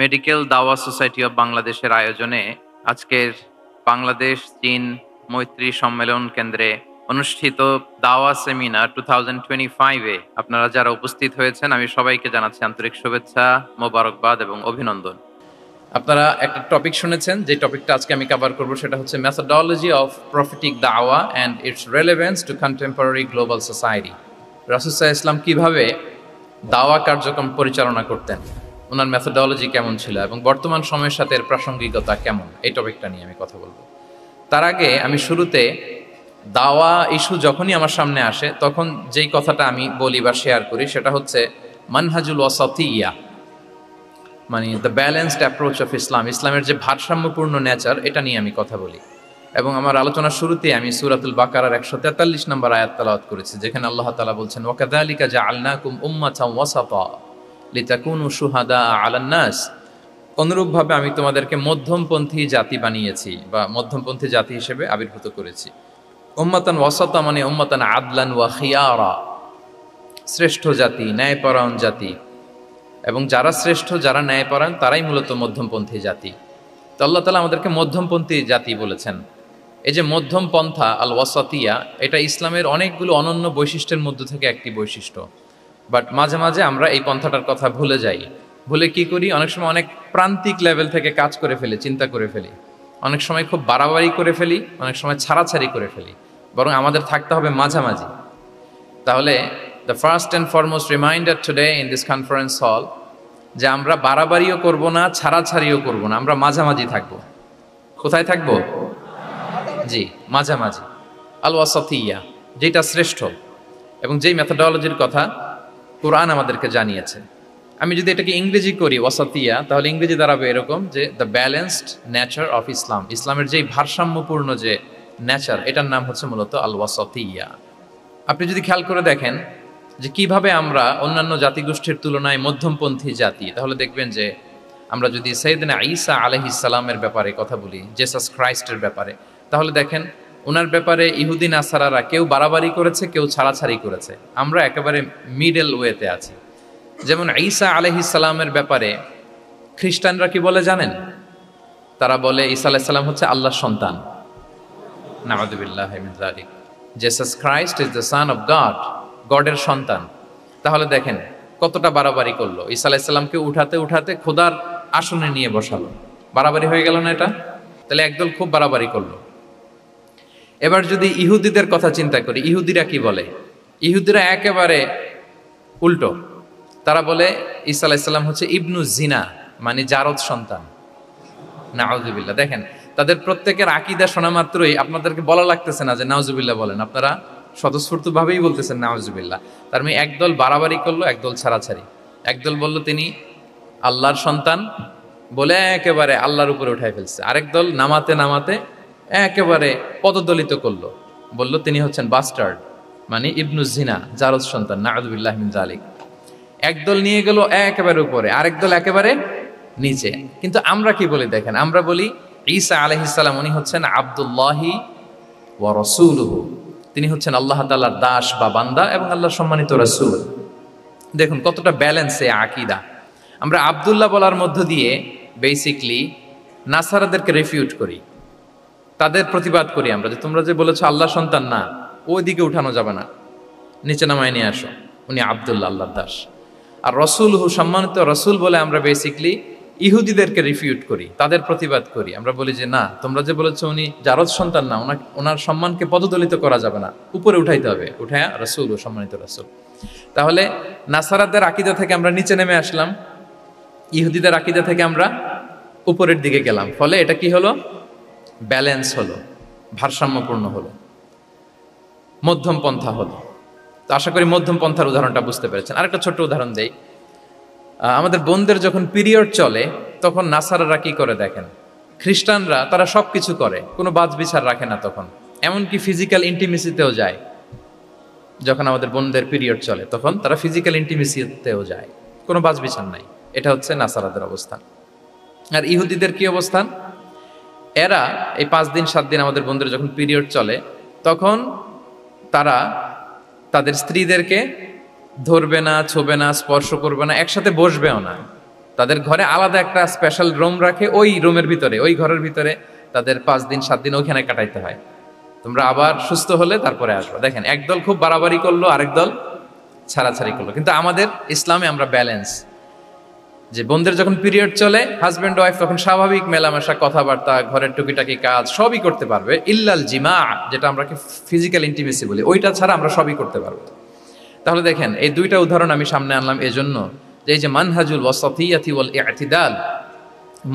Medical দাওয়া society of বাংলাদেশের আয়োজনে আজকের বাংলাদেশ চীন মৈত্রী সম্মেলন কেন্দ্রে অনুষ্ঠিত দাওয়া সেমিনার 2025-এ আপনারা যারা উপস্থিত হয়েছেন আমি সবাইকে জানাচ্ছি আন্তরিক শুভেচ্ছা, মোবারকবাদ এবং অভিনন্দন। আপনারা একটা টপিক শুনেছেন, যে টপিকটা আজকে আমি কভার করব সেটা হচ্ছে মেথোডোলজি অফ প্রফিটিক দাওয়া and it's relevance to contemporary global society. রাসূল সাল্লাল্লাহু আলাইহি ওয়াসাল্লাম কিভাবে দাওয়া কার্যক্রম পরিচালনা করতেন, ওনার মেথোডোলজি কেমন ছিল এবং বর্তমান সময়ের সাথে এর প্রাসঙ্গিকতা কেমন, এই টপিকটা নিয়ে আমি কথা বলবো। তার আগে আমি শুরুতে দাওয়া ইস্যু যখনই আমার সামনে আসে তখন যেই কথাটা আমি বলি বা শেয়ার করি সেটা হচ্ছে মানহাজুল ওয়াসাতিয়া, মানে the balanced approach of Islam, ইসলামের যে ভারসাম্যপূর্ণ নেচার, এটা নিয়ে আমি কথা বলি। এবং আমার আলোচনার শুরুতে আমি সূরাতুল বাকারার 143 নম্বর আয়াত তেলাওয়াত করেছি, যেখানে আল্লাহ তাআলা বলছেন ওয়াকাযালিকা জাআলনাকুম উম্মাতান ওয়াসাতা লিতাকুনু শুহাদা আলান নাস। অনুরূপভাবে আমি তোমাদেরকে মধ্যমপন্থী জাতি বানিয়েছি বা মধ্যমপন্থী জাতি হিসেবে আবির্ভূত করেছি। উম্মাতান ওয়াসাতা মানে উম্মাতান আদলান ওয়া খিয়ারা, শ্রেষ্ঠ জাতি, ন্যায়পরায়ণ জাতি, এবং যারা শ্রেষ্ঠ যারা ন্যায়পরায়ণ তারাই মূলত মধ্যমপন্থী জাতি। তো আল্লাহ তাআলা আমাদেরকে মধ্যমপন্থী জাতি বলেছেন। এই যে মধ্যম পন্থা আল ওয়াসাতিয়া, এটা ইসলামের অনেকগুলো অনন্য বৈশিষ্ট্যের মধ্যে থেকে একটি বৈশিষ্ট্য। বাট মাঝে মাঝে আমরা এই পন্থাটার কথা ভুলে যাই। ভুলে কি করি, অনেক সময় অনেক প্রান্তিক লেভেল থেকে কাজ করে ফেলি, চিন্তা করে ফেলি, অনেক সময় খুব বাড়াবাড়ি করে ফেলি, অনেক সময় ছাড়াছাড়ি করে ফেলি। বরং আমাদের থাকতে হবে মাঝামাঝি। তাহলে the first and foremost reminder today in this conference hall, যে আমরা বাড়াবাড়িও করব না, ছাড়াছাড়িও করব না, আমরা মাঝামাঝি থাকব। কোথায় থাকব? জি, মাঝামাঝি, আল ওয়াসাতিয়া, যেটা শ্রেষ্ঠ এবং যেই মেথোডোলজির কথা কোরআন আমাদেরকে জানিয়েছে। আমি যদি এটাকে ইংরেজি করি ওয়াসাতিয়া, তাহলে ইংরেজি দাঁড়াবে এরকম যে the balanced nature of Islam, ইসলামের যেই ভারসাম্যপূর্ণ যে নেচার, এটার নাম হচ্ছে মূলত আল ওয়াসাতিয়া। আপনি যদি খেয়াল করে দেখেন যে কিভাবে আমরা অন্যান্য জাতিগোষ্ঠীর তুলনায় মধ্যমপন্থী জাতি, তাহলে দেখবেন যে আমরা যদি সাইয়েদনা ঈসা আলাইহিস সালামের ব্যাপারে কথা বলি, জেসাস ক্রাইস্টের ব্যাপারে, তাহলে দেখেন ওনার ব্যাপারে ইহুদি নাসারারা কেউ বাড়াবাড়ি করেছে, কেউ ছাড়াছাড়ি করেছে, আমরা একেবারে মিডল ওয়েতে আছি। যেমন ঈসা আলাইহিস সালামের ব্যাপারে খ্রিস্টানরা কি বলে জানেন? তারা বলে ঈসা আলাইহিস সালাম হচ্ছে আল্লাহর সন্তান, নাউযুবিল্লাহি মিন যালিক। Jesus Christ is the son of God, গডের সন্তান। তাহলে দেখেন কতটা বাড়াবাড়ি করলো, ঈসা আলাইহিস সালামকে উঠাতে উঠাতে খোদার আসনে নিয়ে বসালো। বাড়াবাড়ি হয়ে গেল না এটা? তাহলে একদল খুব বাড়াবাড়ি করলো। এবার যদি ইহুদিদের কথা চিন্তা করি, ইহুদিরা কি বলে? ইহুদিরা একেবারে উল্টো। তারা বলে ঈসা আলাইহিস সালাম হচ্ছে ইবনু জিনা, মানে জারদ সন্তান, নাউযুবিল্লাহ। দেখেন তাদের প্রত্যেকের আকীদা শোনা মাত্রই আপনাদেরকে বলা লাগতেছে না যে নাউযুবিল্লাহ বলেন, আপনারা স্বতঃস্ফূর্তভাবেই বলতেছেন নাউযুবিল্লাহ। তার মানে একদল বাড়াবাড়ি করলো, একদল ছাড়াছাড়ি। একদল বলল তিনি আল্লাহর সন্তান বলে একেবারে আল্লাহর উপরে উঠাই ফেলছে, আরেক দল নামাতে নামাতে একেবারে পদদলিত করলো, বলল তিনি হচ্ছেন বাস্টার্ড, মানে ইবনু জিনা, জারদ সন্তান, নাউযুবিল্লাহি মিন যালিক। একদল নিয়ে গেল একেবারে উপরে, আরেক দল একেবারে নিচে। কিন্তু আমরা কি বলি দেখেন, আমরা বলি ঈসা আলাইহিস সালাম উনি হচ্ছেন আব্দুল্লাহি ওয়া রাসূলুহু, তিনি হচ্ছেন আল্লাহ তাআলার দাস বা বান্দা এবং আল্লাহর সম্মানিত রাসূল। দেখুন কতটা ব্যালেন্স এই আকীদা। আমরা আব্দুল্লাহ বলার মধ্য দিয়ে বেসিকলি নাসারাদেরকে রিফিউট করি, তাদের প্রতিবাদ করি আমরা যে তোমরা যে বলেছো আল্লাহ সন্তান না, ওইদিকে উঠানো যাবে না, নিচে নামায় নিয়ে আসো, উনি আব্দুল্লাহ, আল্লাহর দাস। আর রসুলহু, সম্মানিত রসুল বলে আমরা বেসিকলি ইহুদিদেরকে রিফিউট করি, তাদের প্রতিবাদ করি। আমরা বলি যে না, তোমরা যে বলেছো উনি জারদ সন্তান না, ওনার সম্মানকে পদদলিত করা যাবে না, উপরে উঠাইতে হবে, উঠায় রসুল ও সম্মানিত রসুল। তাহলে নাসারাদের আকীদা থেকে আমরা নিচে নেমে আসলাম, ইহুদিদের আকীদা থেকে আমরা উপরের দিকে গেলাম। ফলে এটা কি হলো? ব্যালেন্স হলো, ভারসাম্যপূর্ণ হলো, মধ্যম পন্থা হলো। তো আশা করি মধ্যম পন্থার উদাহরণটা বুঝতে পেরেছেন। আরেকটা ছোট্ট উদাহরণ দেই। আমাদের বোনদের যখন পিরিয়ড চলে তখন নাসারারা কি করে দেখেন, খ্রিস্টানরা তারা সব কিছু করে, কোনো বাছবিচার রাখে না, তখন এমনকি ফিজিক্যাল ইন্টিমেসিতেও যায়। যখন আমাদের বোনদের পিরিয়ড চলে তখন তারা ফিজিক্যাল ইন্টিমেসিতেও যায়, কোনো বাছবিচার নাই। এটা হচ্ছে নাসারাদের অবস্থান। আর ইহুদিদের কি অবস্থান? এরা এই 5 দিন 7 দিন আমাদের বোনদের যখন পিরিয়ড চলে তখন তারা তাদের স্ত্রীদেরকে ধরবে না, ছোবে না, স্পর্শ করবে না, একসাথে বসবেও না। তাদের ঘরে আলাদা একটা স্পেশাল রুম রাখে, ওই রুমের ভিতরে, ওই ঘরের ভিতরে তাদের 5 দিন 7 দিন ওইখানে কাটাইতে হয়। তোমরা আবার সুস্থ হলে তারপরে আসবে। দেখেন, একদল খুব বাড়াবাড়ি করলো, আরেক দল ছাড়াছাড়ি করলো। কিন্তু আমাদের ইসলামে আমরা ব্যালেন্স, যে বোনদের যখন পিরিয়ড চলে, হাজব্যান্ড ওয়াইফ তখন স্বাভাবিক মেলামেশা, কথাবার্তা, ঘরের টুকিটাকি কাজ সবই করতে পারবে, ইল্লাল জিমা, যেটা আমরা ফিজিক্যাল ইন্টিমেসি বলি, ওইটা ছাড়া আমরা সবই করতে পারবো। তাহলে দেখেন, এই দুইটা উদাহরণ আমি সামনে আনলাম এজন্য যে এই যে মানহাজুল ওয়াসাতিয়াতি ওয়াল ইতিদাল,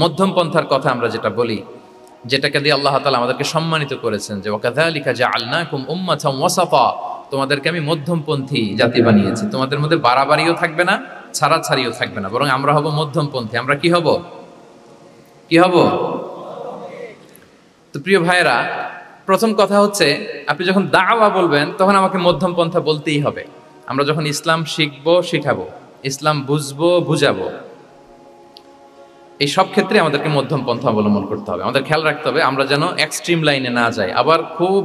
মধ্যম পন্থার কথা আমরা যেটা বলি, যেটাকে দিয়ে আল্লাহ তাআলা আমাদেরকে সম্মানিত করেছেন, যে ওয়াকাযালিকা জাআলনাকুম উম্মাতাম ওয়াসাতা, তোমাদেরকে আমি মধ্যমপন্থী জাতি বানিয়েছি, তোমাদের মধ্যে বাড়াবাড়িও থাকবে না, ছাড়াছাড়িও থাকবে না, বরং আমরা হব মধ্যমপন্থী। আমরা কি হব? কি হব? তো প্রিয় ভাইয়েরা, প্রথম কথা হচ্ছে, আপনি যখন দাওয়া বলবেন তখন আমাকে মধ্যম পন্থা বলতেই হবে। আমরা যখন ইসলাম শিখবো, শিখাবো, ইসলাম বুঝবো, বুঝাবো, এই সব ক্ষেত্রে আমাদেরকে মধ্যম পন্থা অবলম্বন করতে হবে। আমাদের খেয়াল রাখতে হবে আমরা যেন এক্সট্রিম লাইনে না যাই, আবার খুব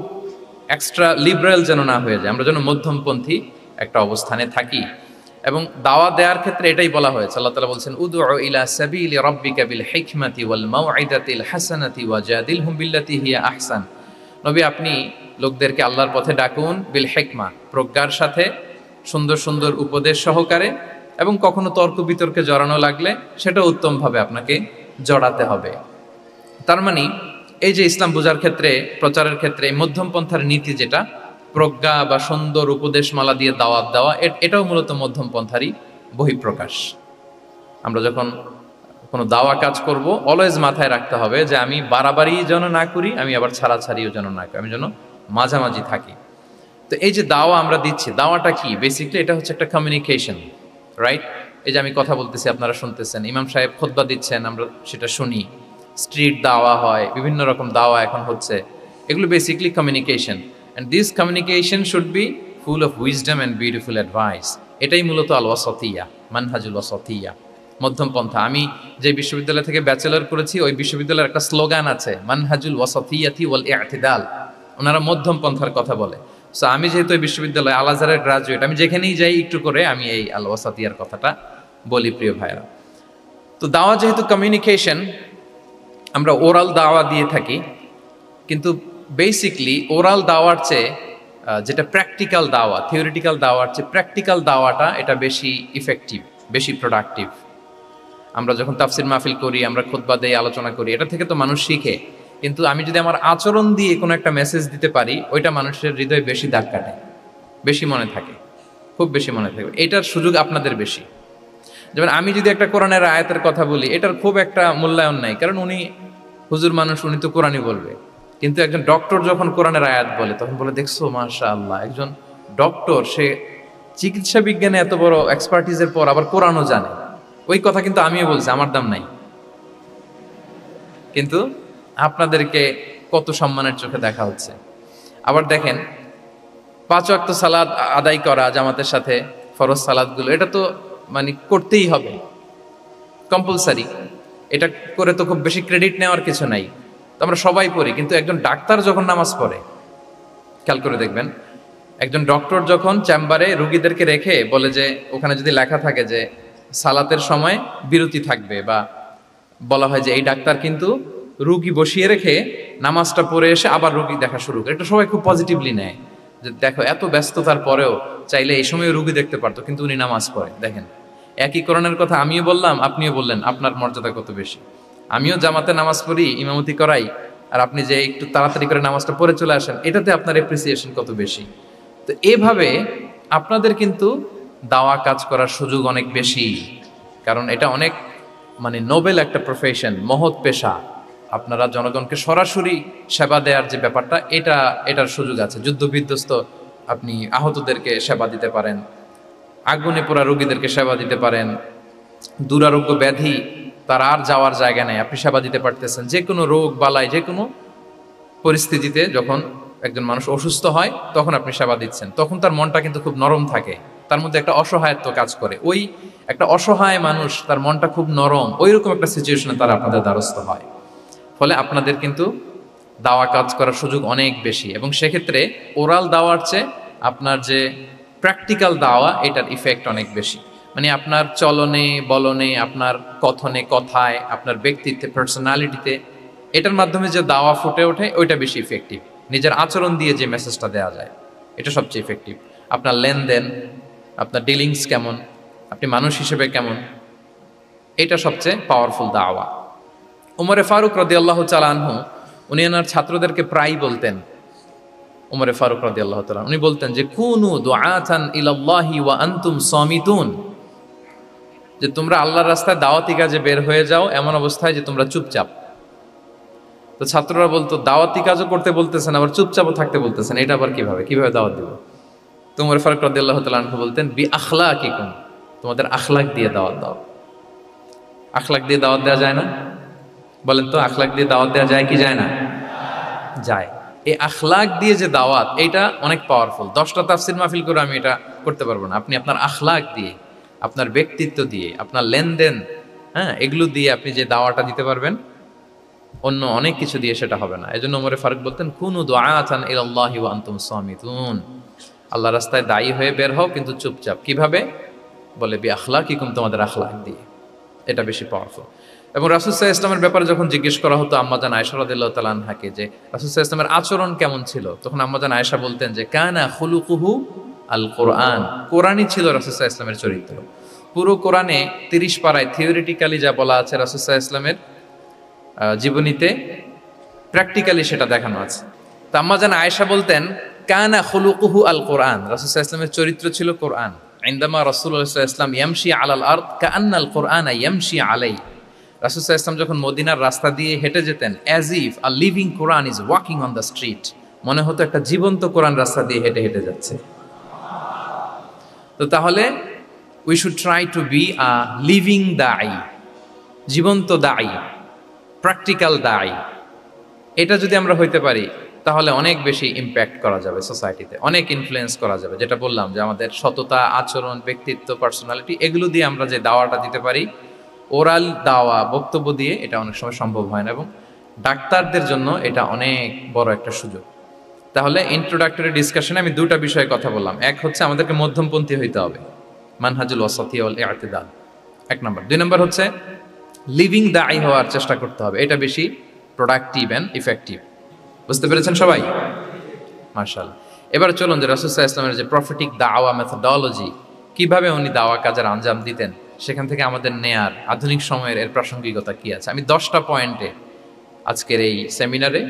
এক্সট্রা লিবারেল যেন না হয়ে যায়, আমরা যেন মধ্যমপন্থী একটা অবস্থানে থাকি। এবং দাওয়া দেওয়ার ক্ষেত্রে এটাই বলা হয়েছে, আল্লাহ তাআলা বলছেন, উদউ ইলা সাবিলি রাব্বিকা বিল হিকমাতি ওয়াল মাউইদাতিল হাসানাতি ওয়াজাদিলহুম বিল্লাতি হিয়া আহসান। নবী, আপনি লোকদেরকে আল্লাহর পথে ডাকুন, বিল হিকমা, প্রজ্ঞার সাথে, সুন্দর সুন্দর উপদেশ সহকারে, এবং কখনো তর্ক বিতর্কে জড়ানো লাগলে সেটা উত্তমভাবে আপনাকে জড়াতে হবে। তার মানে এই যে ইসলাম বোঝার ক্ষেত্রে, প্রচারের ক্ষেত্রে মধ্যম পন্থার নীতি, যেটা প্রজ্ঞা বা সুন্দর উপদেশমালা দিয়ে দাওয়াত দেওয়া, এটাও মূলত মধ্যম পন্থারই বহিঃপ্রকাশ। আমরা যখন কোনো দাওয়া কাজ করব, অলওয়েজ মাথায় রাখতে হবে যে আমি বাড়াবাড়ি যেন না করি, আমি আবার ছাড়াছাড়িও যেন না করি, আমি যেন মাঝামাঝি থাকি। তো এই যে দাওয়া আমরা দিচ্ছি, দাওয়াটা কি? বেসিক্যালি এটা হচ্ছে একটা কমিউনিকেশন, রাইট? এই যে আমি কথা বলতেছি, আপনারা শুনতেছেন, ইমাম সাহেব খুতবা দিচ্ছেন, আমরা সেটা শুনি, স্ট্রিট দাওয়া হয়, বিভিন্ন রকম দাওয়া এখন হচ্ছে, এগুলো basically communication. And this communication should be full of wisdom and beautiful advice. এটাই মূলত আল ওয়াসাতিয়া, মানহাজুল ওয়াসাতিয়া, মধ্যম পন্থা। আমি যে বিশ্ববিদ্যালয় থেকে ব্যাচেলর করেছি, ওই বিশ্ববিদ্যালয়ের একটা স্লোগান আছে, মানহাজুল ওয়াসাতিয়াতি ওয়াল ইতিদাল। ওনারা মধ্যম পন্থার কথা বলে। সো আমি যেহেতু এই বিশ্ববিদ্যালয় আল আজহারের গ্রাজুয়েট, আমি যেখানেই যাই একটু করে আমি এই আল ওয়াসাতিয়ার কথাটা বলি, প্রিয় ভাইরা। তো দাওয়া যেহেতু কমিউনিকেশন, আমরা ওরাল দাওয়া দিয়ে থাকি, কিন্তু বেসিকলি ওরাল দাওয়ার চেয়ে যেটা প্র্যাকটিক্যাল দাওয়া, থিওরিটিক্যাল দাওয়ার চেয়ে প্র্যাকটিক্যাল দাওয়াটা এটা বেশি ইফেক্টিভ, বেশি প্রোডাক্টিভ। আমরা যখন তাফসির মাহফিল করি, আমরা খুতবা দেই, আলোচনা করি, এটা থেকে তো মানুষ শিখে। কিন্তু আমি যদি আমার আচরণ দিয়ে কোনো একটা মেসেজ দিতে পারি, ওইটা মানুষের হৃদয়ে বেশি দাগ কাটে, বেশি মনে থাকে, খুব বেশি মনে থাকে। এটার সুযোগ আপনাদের বেশি। যেমন আমি যদি একটা কোরআনের আয়াতের কথা বলি, এটার খুব একটা মূল্যায়ন নাই, কারণ উনি হুজুর মানুষ, উনি তো কোরআনই বলবে। কিন্তু একজন ডক্টর যখন কোরআনের আয়াত বলে, তখন বলে, দেখছো মাশাআল্লাহ, একজন ডক্টর, সে চিকিৎসা বিজ্ঞানে এত বড় এক্সপার্টিজের পর আবার কোরআনও জানে। ওই কথা কিন্তু আমিও বলছি, আমার দাম নাই। কিন্তু আপনাদেরকে কত সম্মানের চোখে দেখা হচ্ছে। আবার দেখেন, 5 ওয়াক্ত সালাত আদায় করা জামাতের সাথে, ফরজ সালাতগুলো, এটা তো মানে করতেই হবে, কম্পালসারি। এটা করে তো খুব বেশি ক্রেডিট নেওয়ার কিছু নাই, তো আমরা সবাই পড়ি। কিন্তু একজন ডাক্তার যখন নামাজ পড়ে, খেয়াল করে দেখবেন, একজন ডক্টর যখন চেম্বারে রুগীদেরকে রেখে বলে যে, ওখানে যদি লেখা থাকে যে সালাতের সময় বিরতি থাকবে, বা বলা হয় যে এই ডাক্তার কিন্তু রুগী বসিয়ে রেখে নামাজটা পড়ে এসে আবার রুগী দেখা শুরু করে, এটা সবাই খুব পজিটিভলি নেয়, যে দেখো এত ব্যস্ততার পরেও চাইলে এই সময় রুগী দেখতে পারতো, কিন্তু উনি নামাজ পড়ে। দেখেন, একই কোরআনের কথা আমিও বললাম, আপনিও বললেন, আপনার মর্যাদা কত বেশি। আমিও জামাতে নামাজ পড়ি, ইমামতি করাই, আর আপনি যে একটু তাড়াতাড়ি করে নামাজটা পড়ে চলে আসেন, এটাতে আপনার এপ্রিসিয়েশন কত বেশি। তো এভাবে আপনাদের কিন্তু দাওয়া কাজ করার সুযোগ অনেক বেশি, কারণ এটা অনেক মানে নোবেল একটা প্রফেশন, মহৎ পেশা। আপনারা জনগণকে সরাসরি সেবা দেওয়ার যে ব্যাপারটা, এটার সুযোগ আছে। যুদ্ধ বিধ্বস্ত আপনি আহতদেরকে সেবা দিতে পারেন, আগুনে পোড়া রোগীদেরকে সেবা দিতে পারেন, দুরারোগ্য ব্যাধি, তার আর যাওয়ার জায়গা নেই, আপনি সেবা দিতে পারতেছেন। যে কোনো রোগ বালাই, যে কোনো পরিস্থিতিতে যখন একজন মানুষ অসুস্থ হয়, তখন আপনি সেবা দিচ্ছেন, তখন তার মনটা কিন্তু খুব নরম থাকে, তার মধ্যে একটা অসহায়ত্ব কাজ করে। ওই একটা অসহায় মানুষ, তার মনটা খুব নরম, ওই রকম একটা সিচুয়েশনে তারা আপনাদের দ্বারস্থ হয়। ফলে আপনাদের কিন্তু দাওয়া কাজ করার সুযোগ অনেক বেশি, এবং সেক্ষেত্রে ওরাল দাওয়ার চেয়ে আপনার যে প্র্যাকটিক্যাল দাওয়া, এটার ইফেক্ট অনেক বেশি। মানে আপনার চলনে বলনে, আপনার কথনে কথায়, আপনার ব্যক্তিত্বে, পার্সোনালিটিতে, এটার মাধ্যমে যে দাওয়া ফুটে ওঠে ওইটা বেশি ইফেক্টিভ। নিজের আচরণ দিয়ে যে মেসেজটা দেওয়া যায় এটা সবচেয়ে ইফেক্টিভ। আপনার লেনদেন, আপনার ডিলিংস কেমন, আপনি মানুষ হিসেবে কেমন, এটা সবচেয়ে পাওয়ারফুল দাওয়া। উমরে ফারুক রাদিয়াল্লাহু তাআলা আনহু উনি ওনার ছাত্রদেরকে প্রায় বলতেন, উমরে ফারুক রাদিয়াল্লাহু তাআলা উনি বলতেন যে কুনু দুআতান ইলাল্লাহি ওয়া আনতুম সামিতুন, যে তোমরা আল্লাহর রাস্তায় দাওয়াতি কাজে বের হয়ে যাও এমন অবস্থায় যে তোমরা চুপচাপ। তো ছাত্ররা বলতো দাওয়াতি কাজও করতে বলতেছেন আবার চুপচাপও থাকতে বলতেছেন, এটা আবার কিভাবে দাওয়াত দিব? তো উমর ফারুক রাদিয়াল্লাহু তাআলা আনহু বলতেন বি আখলাকিকুম, তোমাদের আখলাক দিয়ে দাওয়াত দাও। আখলাক দিয়ে দাওয়াত দেওয়া যায় না? বলেন তো, আখলাক দিয়ে দাওয়াত দেওয়া যায় কি যায় না? যায়। এই আখলাক দিয়ে যে দাওয়াত, এটা অনেক পাওয়ারফুল। 10টা তাফসির মাহফিল করে আমি এটা করতে পারবো না। আপনি আপনার আখলাক দিয়ে, আপনার ব্যক্তিত্ব দিয়ে, আপনার লেনদেন, হ্যাঁ, এগুলো দিয়ে আপনি যে দাওয়াটা দিতে পারবেন, অন্য অনেক কিছু দিয়ে সেটা হবে না। এজন্য ওমরে ফারুক বলতেন কুনু দুআতান ইলাল্লাহি ওয়া আনতুম সামিতুন, আল্লাহ রাস্তায় দায়ী হয়ে বের হও কিন্তু চুপচাপ। কিভাবে? বলে বি আখলাকিকুম, তোমাদের আখলাক দিয়ে। এটা বেশি পাওয়ারফুল। এবং রাসূল সাল্লাল্লাহু আলাইহি ওয়াসাল্লামের ব্যাপারে যখন জিজ্ঞেস করা হতো আম্মাজান আয়েশা রাদিয়াল্লাহু তাআলা আনহাকে যে রাসূল সাল্লাল্লাহু আলাইহি ওয়াসাল্লামের আচরণ কেমন ছিল, তখন আম্মাজান আয়েশা বলতেন যে কানা খুলুকুহু আল কোরআন, কোরআনই ছিল রাসূল সাল্লাল্লাহু আলাইহি ওয়াসাল্লামের চরিত্র। পুরো কোরআনে 30 পারায় থিওরিটিক্যালি যা বলা আছে রাসূল সাল্লাল্লাহু আলাইহি ওয়াসাল্লামের জীবনীতে প্র্যাকটিক্যালি সেটা দেখানো আছে। তো আম্মাজান আয়েশা বলতেন কানা খুলুকুহু আল কোরআন, রাসূল সাল্লাল্লাহু আলাইহি ওয়াসাল্লামের চরিত্র ছিল কোরআন। ইনদামা রাসূলুল্লাহ সাল্লাল্লাহু আলাইহি ওয়াসাল্লাম ইয়ামশি আলাল আরদ কাআন্নাল কোরআনা ইয়ামশি আলাই, রাসূল সাল্লাল্লাহু আলাইহি ওয়াসাল্লাম যখন মদিনার রাস্তা দিয়ে হেঁটে যেতেন, as if a living Quran is walking on the street, মনে হতো একটা জীবন্ত কোরআন রাস্তা দিয়ে হেঁটে হেঁটে যাচ্ছে। তো তাহলে we should try to be a living দাঈ, জীবন্ত দাঈ, প্র্যাকটিক্যাল দাঈ। এটা যদি আমরা হইতে পারি তাহলে অনেক বেশি ইম্প্যাক্ট করা যাবে সোসাইটিতে, অনেক ইনফ্লুয়েন্স করা যাবে। যেটা বললাম যে আমাদের সততা, আচরণ, ব্যক্তিত্ব, পার্সোনালিটি, এগুলো দিয়ে আমরা যে দাওয়াটা দিতে পারি, ওরাল দাওয়া, বক্তব্য দিয়ে এটা অনেক সময় সম্ভব হয় না। এবং ডাক্তারদের জন্য এটা অনেক বড় একটা সুযোগ। তাহলে ইন্ট্রোডাক্টরি ডিসকাশনে আমি দুটা বিষয়ে কথা বললাম। এক হচ্ছে আমাদেরকে মধ্যমপন্থী হইতে হবে, মানহাজুল ওয়াসাতিয়া ওয়াল ইআতিদাল, 1 নম্বর। 2 নম্বর হচ্ছে লিভিং দাঈ হওয়ার চেষ্টা করতে হবে, এটা বেশি প্রোডাক্টিভ অ্যান্ড ইফেক্টিভ। বুঝতে পেরেছেন সবাই? মাশাআল্লাহ। এবার চলুন যে রাসূল সাল্লাল্লাহু আলাইহি ওয়াসাল্লামের যে প্রফেটিক দাওয়া মেথোডোলজি, কিভাবে উনি দাওয়া কাজের আঞ্জাম দিতেন, সেখান থেকে আমাদের নেয়ার আধুনিক সময়ের এর প্রাসঙ্গিকতা কি আছে, আমি 10টা পয়েন্টে আজকের এই সেমিনারে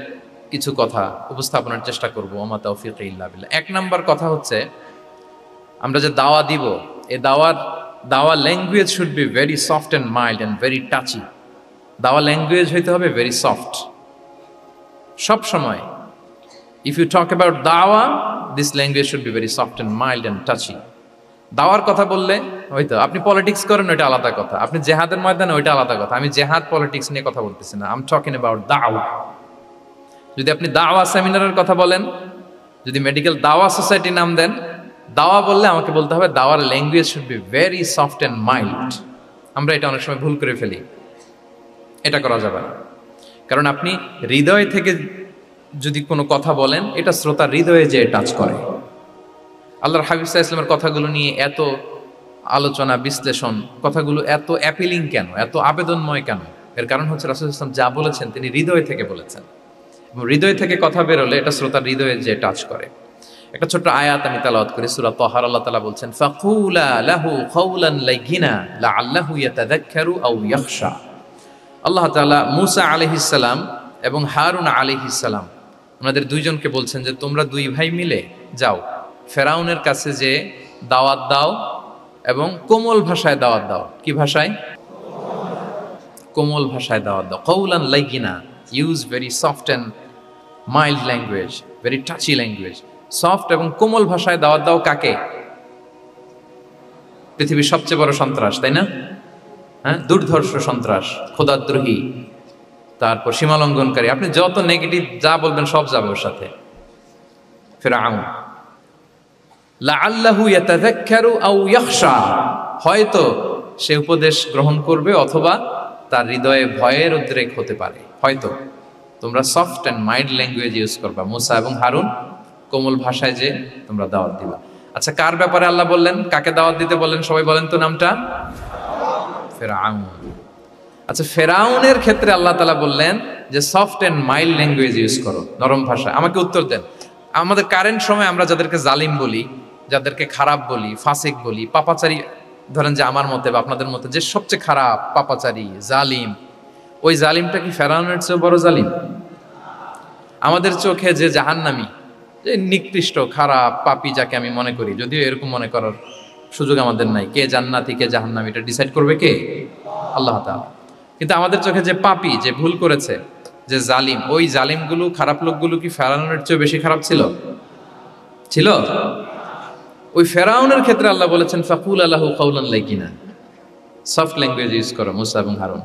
কিছু কথা উপস্থাপনের চেষ্টা করব। ওমা তাওফীকি ইল্লা বিল্লাহ। 1 নাম্বার কথা হচ্ছে, আমরা যে দাওয়া দিব, এই দাওয়া language should be very soft and mild and very touchy. দাওয়া ল্যাঙ্গুয়েজ হইতে হবে ভেরি সফট। সব সময় ইফ ইউ টক অ্যাবাউট দাওয়া, this language should be very soft and mild and touchy. দাওয়ার কথা বললে হয়তো আপনি পলিটিক্স করেন, ওইটা আলাদা কথা। আপনি জেহাদের ময়দানে, ওইটা আলাদা কথা। আমি জেহাদ পলিটিক্স নিয়ে কথা বলতেছি না, আই এম টকিং অ্যাবাউট দাওয়া। যদি আপনি দাওয়া সেমিনারের কথা বলেন, যদি মেডিকেল দাওয়া সোসাইটি নাম দেন, দাওয়া বললে আমাকে বলতে হবে দাওয়ার language should be very soft and mild. আমরা এটা অনেক সময় ভুল করে ফেলি, এটা করা যাবে না। কারণ আপনি হৃদয় থেকে যদি কোনো কথা বলেন, এটা শ্রোতার হৃদয়ে যে টাচ করে। আল্লাহর হাবিব সাল্লাল্লাহু আলাইহি ওয়াসাল্লামের কথাগুলো নিয়ে এত আলোচনা, বিশ্লেষণ, কথাগুলো এত অ্যাপিলিং কেন, এত আবেদনময় কেন? এর কারণ হচ্ছে রাসূল সাল্লাল্লাহু আলাইহি ওয়াসাল্লাম যা বলেছেন তিনি হৃদয় থেকে বলেছেন, এবং হৃদয় থেকে কথা বেরোলে এটা শ্রোতার হৃদয়ে যে টাচ করে। একটা ছোট্ট আয়াত আমি তেলাওয়াত করি, সূরা তাহার। আল্লাহ তাআলা বলছেন ফাকুলা লাহু কাওলান লাইয়িনা লাআল্লাহু ইয়াতাযাক্কারু আও ইয়াখশা। আল্লাহ তাআলা মূসা আলাইহিস সালাম এবং হারুন আলাইহিস সালাম, ওনাদের দুইজনকে বলছেন যে তোমরা দুই ভাই মিলে যাও, ফেরাউনের কাছে যে দাওয়াত দাও এবং কোমল ভাষায় দাওয়াত দাও। কি ভাষায়? কোমল ভাষায় দাওয়াত দাও। কাওলান লাইয়িনা, use very soft and mild language, very touchy language. Soft এবং কোমল ভাষায় দাওয়াত দাও কাকে? পৃথিবীর সবচেয়ে বড় সন্ত্রাস, তাই না? হ্যাঁ, দুর্ধর্ষ সন্ত্রাস, খোদাদ্রোহী, তারপর সীমালঙ্ঘনকারী। আপনি যত নেগেটিভ যা বলবেন সব যাবে ওর সাথে। ফিরআউন, লাআল্লাহু ইয়াতাযাক্কারু আও ইয়াখশা, হয়তো সে উপদেশ গ্রহণ করবে অথবা তার হৃদয়ে ভয়ের উদ্রেক হতে পারে। হয়তো তোমরা soft and mild language use করবা। মূসা এবং হারুন কোমল ভাষায় যে তোমরা দাওয়াত দিবা। আচ্ছা, কার ব্যাপারে আল্লাহ বললেন, কাকে দাওয়াত দিতে বললেন? সবাই বলেন তো নামটা। ফেরাউন। আচ্ছা, ফেরাউনের ক্ষেত্রে আল্লাহ তাআলা বললেন যে soft and mild language use করো, নরম ভাষা। আমাকে উত্তর দেন, আমাদের কারেন্ট সময় আমরা যাদেরকে জালিম বলি, যাদেরকে খারাপ বলি, ফাসিক বলি, পাপাচারী, ধরেন যে আমার মতে বা আপনাদের মতে যে সবচেয়ে খারাপ, পাপাচারী, জালিম, ওই জালিমটা কি ফেরাউনের চেয়ে বড় জালিম? আমাদের চোখে যে জাহান্নামী, যে নিকৃষ্ট খারাপ পাপী যাকে আমি মনে করি, যদিও এরকম মনে করার সুযোগ আমাদের নাই, কে জান্নাতি কে জাহান্নামী এটা ডিসাইড করবে কে? আল্লাহ তাআলা। কিন্তু আমাদের চোখে যে পাপী, যে ভুল করেছে, যে জালিম, ওই জালিমগুলো, খারাপ লোকগুলো কি ফেরাউনের চেয়ে বেশি খারাপ ছিল? ছিল? ওই ফেরাউনের ক্ষেত্রে আল্লাহ বলেছেন ফাকুল আলাহু কাউলান লাইকিনা, সফট ল্যাঙ্গুয়েজ ইউজ করো মুসা এবং হারুন,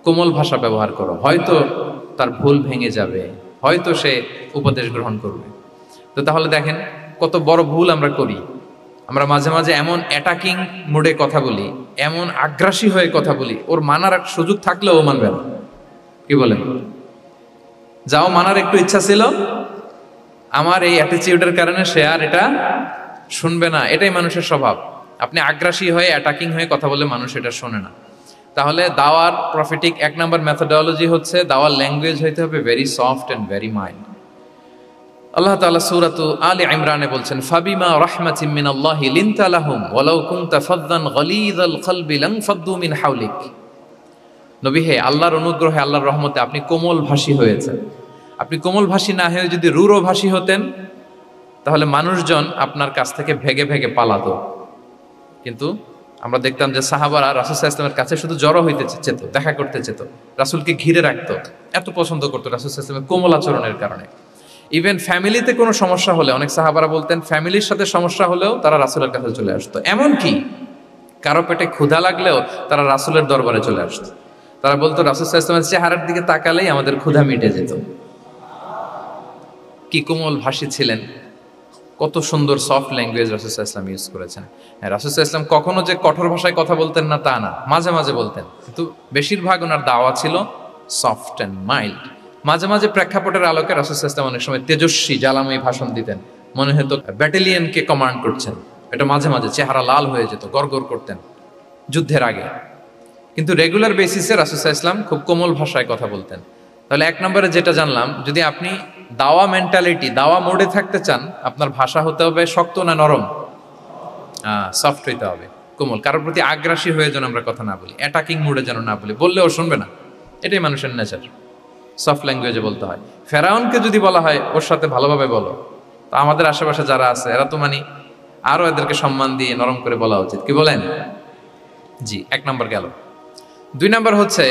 কোমল ভাষা ব্যবহার করো, হয়তো তার ভুল ভেঙে যাবে, হয়তো সে উপদেশ গ্রহণ করবে। তো তাহলে দেখেন কত বড় ভুল আমরা করি। আমরা মাঝে মাঝে এমন অ্যাটাকিং মোডে কথা বলি, এমন আগ্রাসী হয়ে কথা বলি, ওর মানার এক সুযোগ থাকলেও ও মানবে না। কি বলেন? যাও মানার একটু ইচ্ছা ছিল, আমার এই অ্যাটিটিউডের কারণে সে আর এটা শুনবে না। এটাই মানুষের স্বভাব। আপনি আগ্রাসী হয়ে অ্যাটাকিং হয়ে কথা বলে মানুষ এটা শোনে না। তাহলে দাওয়ার প্রফিটিক এক নাম্বার মেথোডোলজি হচ্ছে দাওয়ার ল্যাঙ্গুয়েজ হইতে হবে very soft and very mild. আল্লাহ তাআলা সূরাতু আলে ইমরানে বলছেন ফাবিমা রাহমাতিম মিনাল্লাহি লিনতা লাহুম ওয়ালাউ কুনতা ফাযযান গালিযাল কলবি লানফাদ্দু মিন হাওলিক। নবী হে, আল্লাহর অনুগ্রহে, আল্লাহর রহমতে আপনি কোমল ভাষী হয়েছেন। আপনি কোমল ভাষী না হয়ে যদি রূঢ় ভাষী হতেন তাহলে মানুষজন আপনার কাছ থেকে ভেগে ভেগে পালাতো। কিন্তু আমরা দেখতাম যে সাহাবারা রাসূল সাল্লাল্লাহু আলাইহি ওয়াসাল্লামের কাছে শুধু জড়ো হইতে চেত, দেখা করতে চেত, রাসূলকে ঘিরে রাখতো, এত পছন্দ করতো রাসূল সাল্লাল্লাহু আলাইহি ওয়াসাল্লামের কোমল আচরণের কারণে। ইভেন ফ্যামিলিতে কোনো সমস্যা হলে, অনেক সাহাবারা বলতেন ফ্যামিলির সাথে সমস্যা হলেও তারা রাসূলের কাছে চলে আসতো। এমনকি কারো পেটে ক্ষুধা লাগলেও তারা রাসূলের দরবারে চলে আসতো। তারা বলতো রাসূল সাল্লাল্লাহু আলাইহি ওয়াসাল্লামের চেহারার দিকে তাকালেই আমাদের ক্ষুধা মিটে যেত। কি কোমল ভাষী ছিলেন, কত সুন্দর সফট ল্যাঙ্গুয়েজ রাসূল সাল্লাল্লাহু আলাইহি ওয়াসাল্লাম ইউজ করেছেন। হ্যাঁ, রাসূল সাল্লাল্লাহু আলাইহি ওয়াসাল্লাম কখনো যে কঠোর ভাষায় কথা বলতেন না তা না, মাঝে মাঝে বলতেন, কিন্তু বেশিরভাগ ওনার দাওয়া ছিল সফট অ্যান্ড মাইল্ড। মাঝে মাঝে প্রেক্ষাপটের আলোকে রাসূল সাল্লাল্লাহু আলাইহি ওয়াসাল্লাম অনেক সময় তেজস্বী জ্বালাময়ী ভাষণ দিতেন, মনে হতো ব্যাটালিয়নকে কমান্ড করছেন। এটা মাঝে মাঝে চেহারা লাল হয়ে যেত, গড়গড় করতেন যুদ্ধের আগে। কিন্তু রেগুলার বেসিসে রাসূল সাল্লাল্লাহু আলাইহি ওয়াসাল্লাম খুব কোমল ভাষায় কথা বলতেন। তাহলে এক নম্বরে যেটা জানলাম, যদি আপনি দাওয়া মেন্টালিটি, দাওয়া মোডে থাকতে চান, আপনার ভাষা হতে হবে শক্ত না নরম? সফট হইতে হবে, কোমল। কারোর প্রতি আগ্রাসী হয়ে যেন আমরা কথা না বলি, অ্যাটাকিং মোডে যেন না বলি, বললেও শুনবে না। এটাই মানুষের নেচার, সফট ল্যাঙ্গুয়েজে বলতে হয়। ফেরাউনকে যদি বলা হয় ওর সাথে ভালোভাবে বলো, তো আমাদের আশেপাশে যারা আছে এরা তো আরো এদেরকে সম্মান দিয়ে নরম করে বলা উচিত। কি বলেন? জি, এক নম্বর গেল। দুই নম্বর হচ্ছে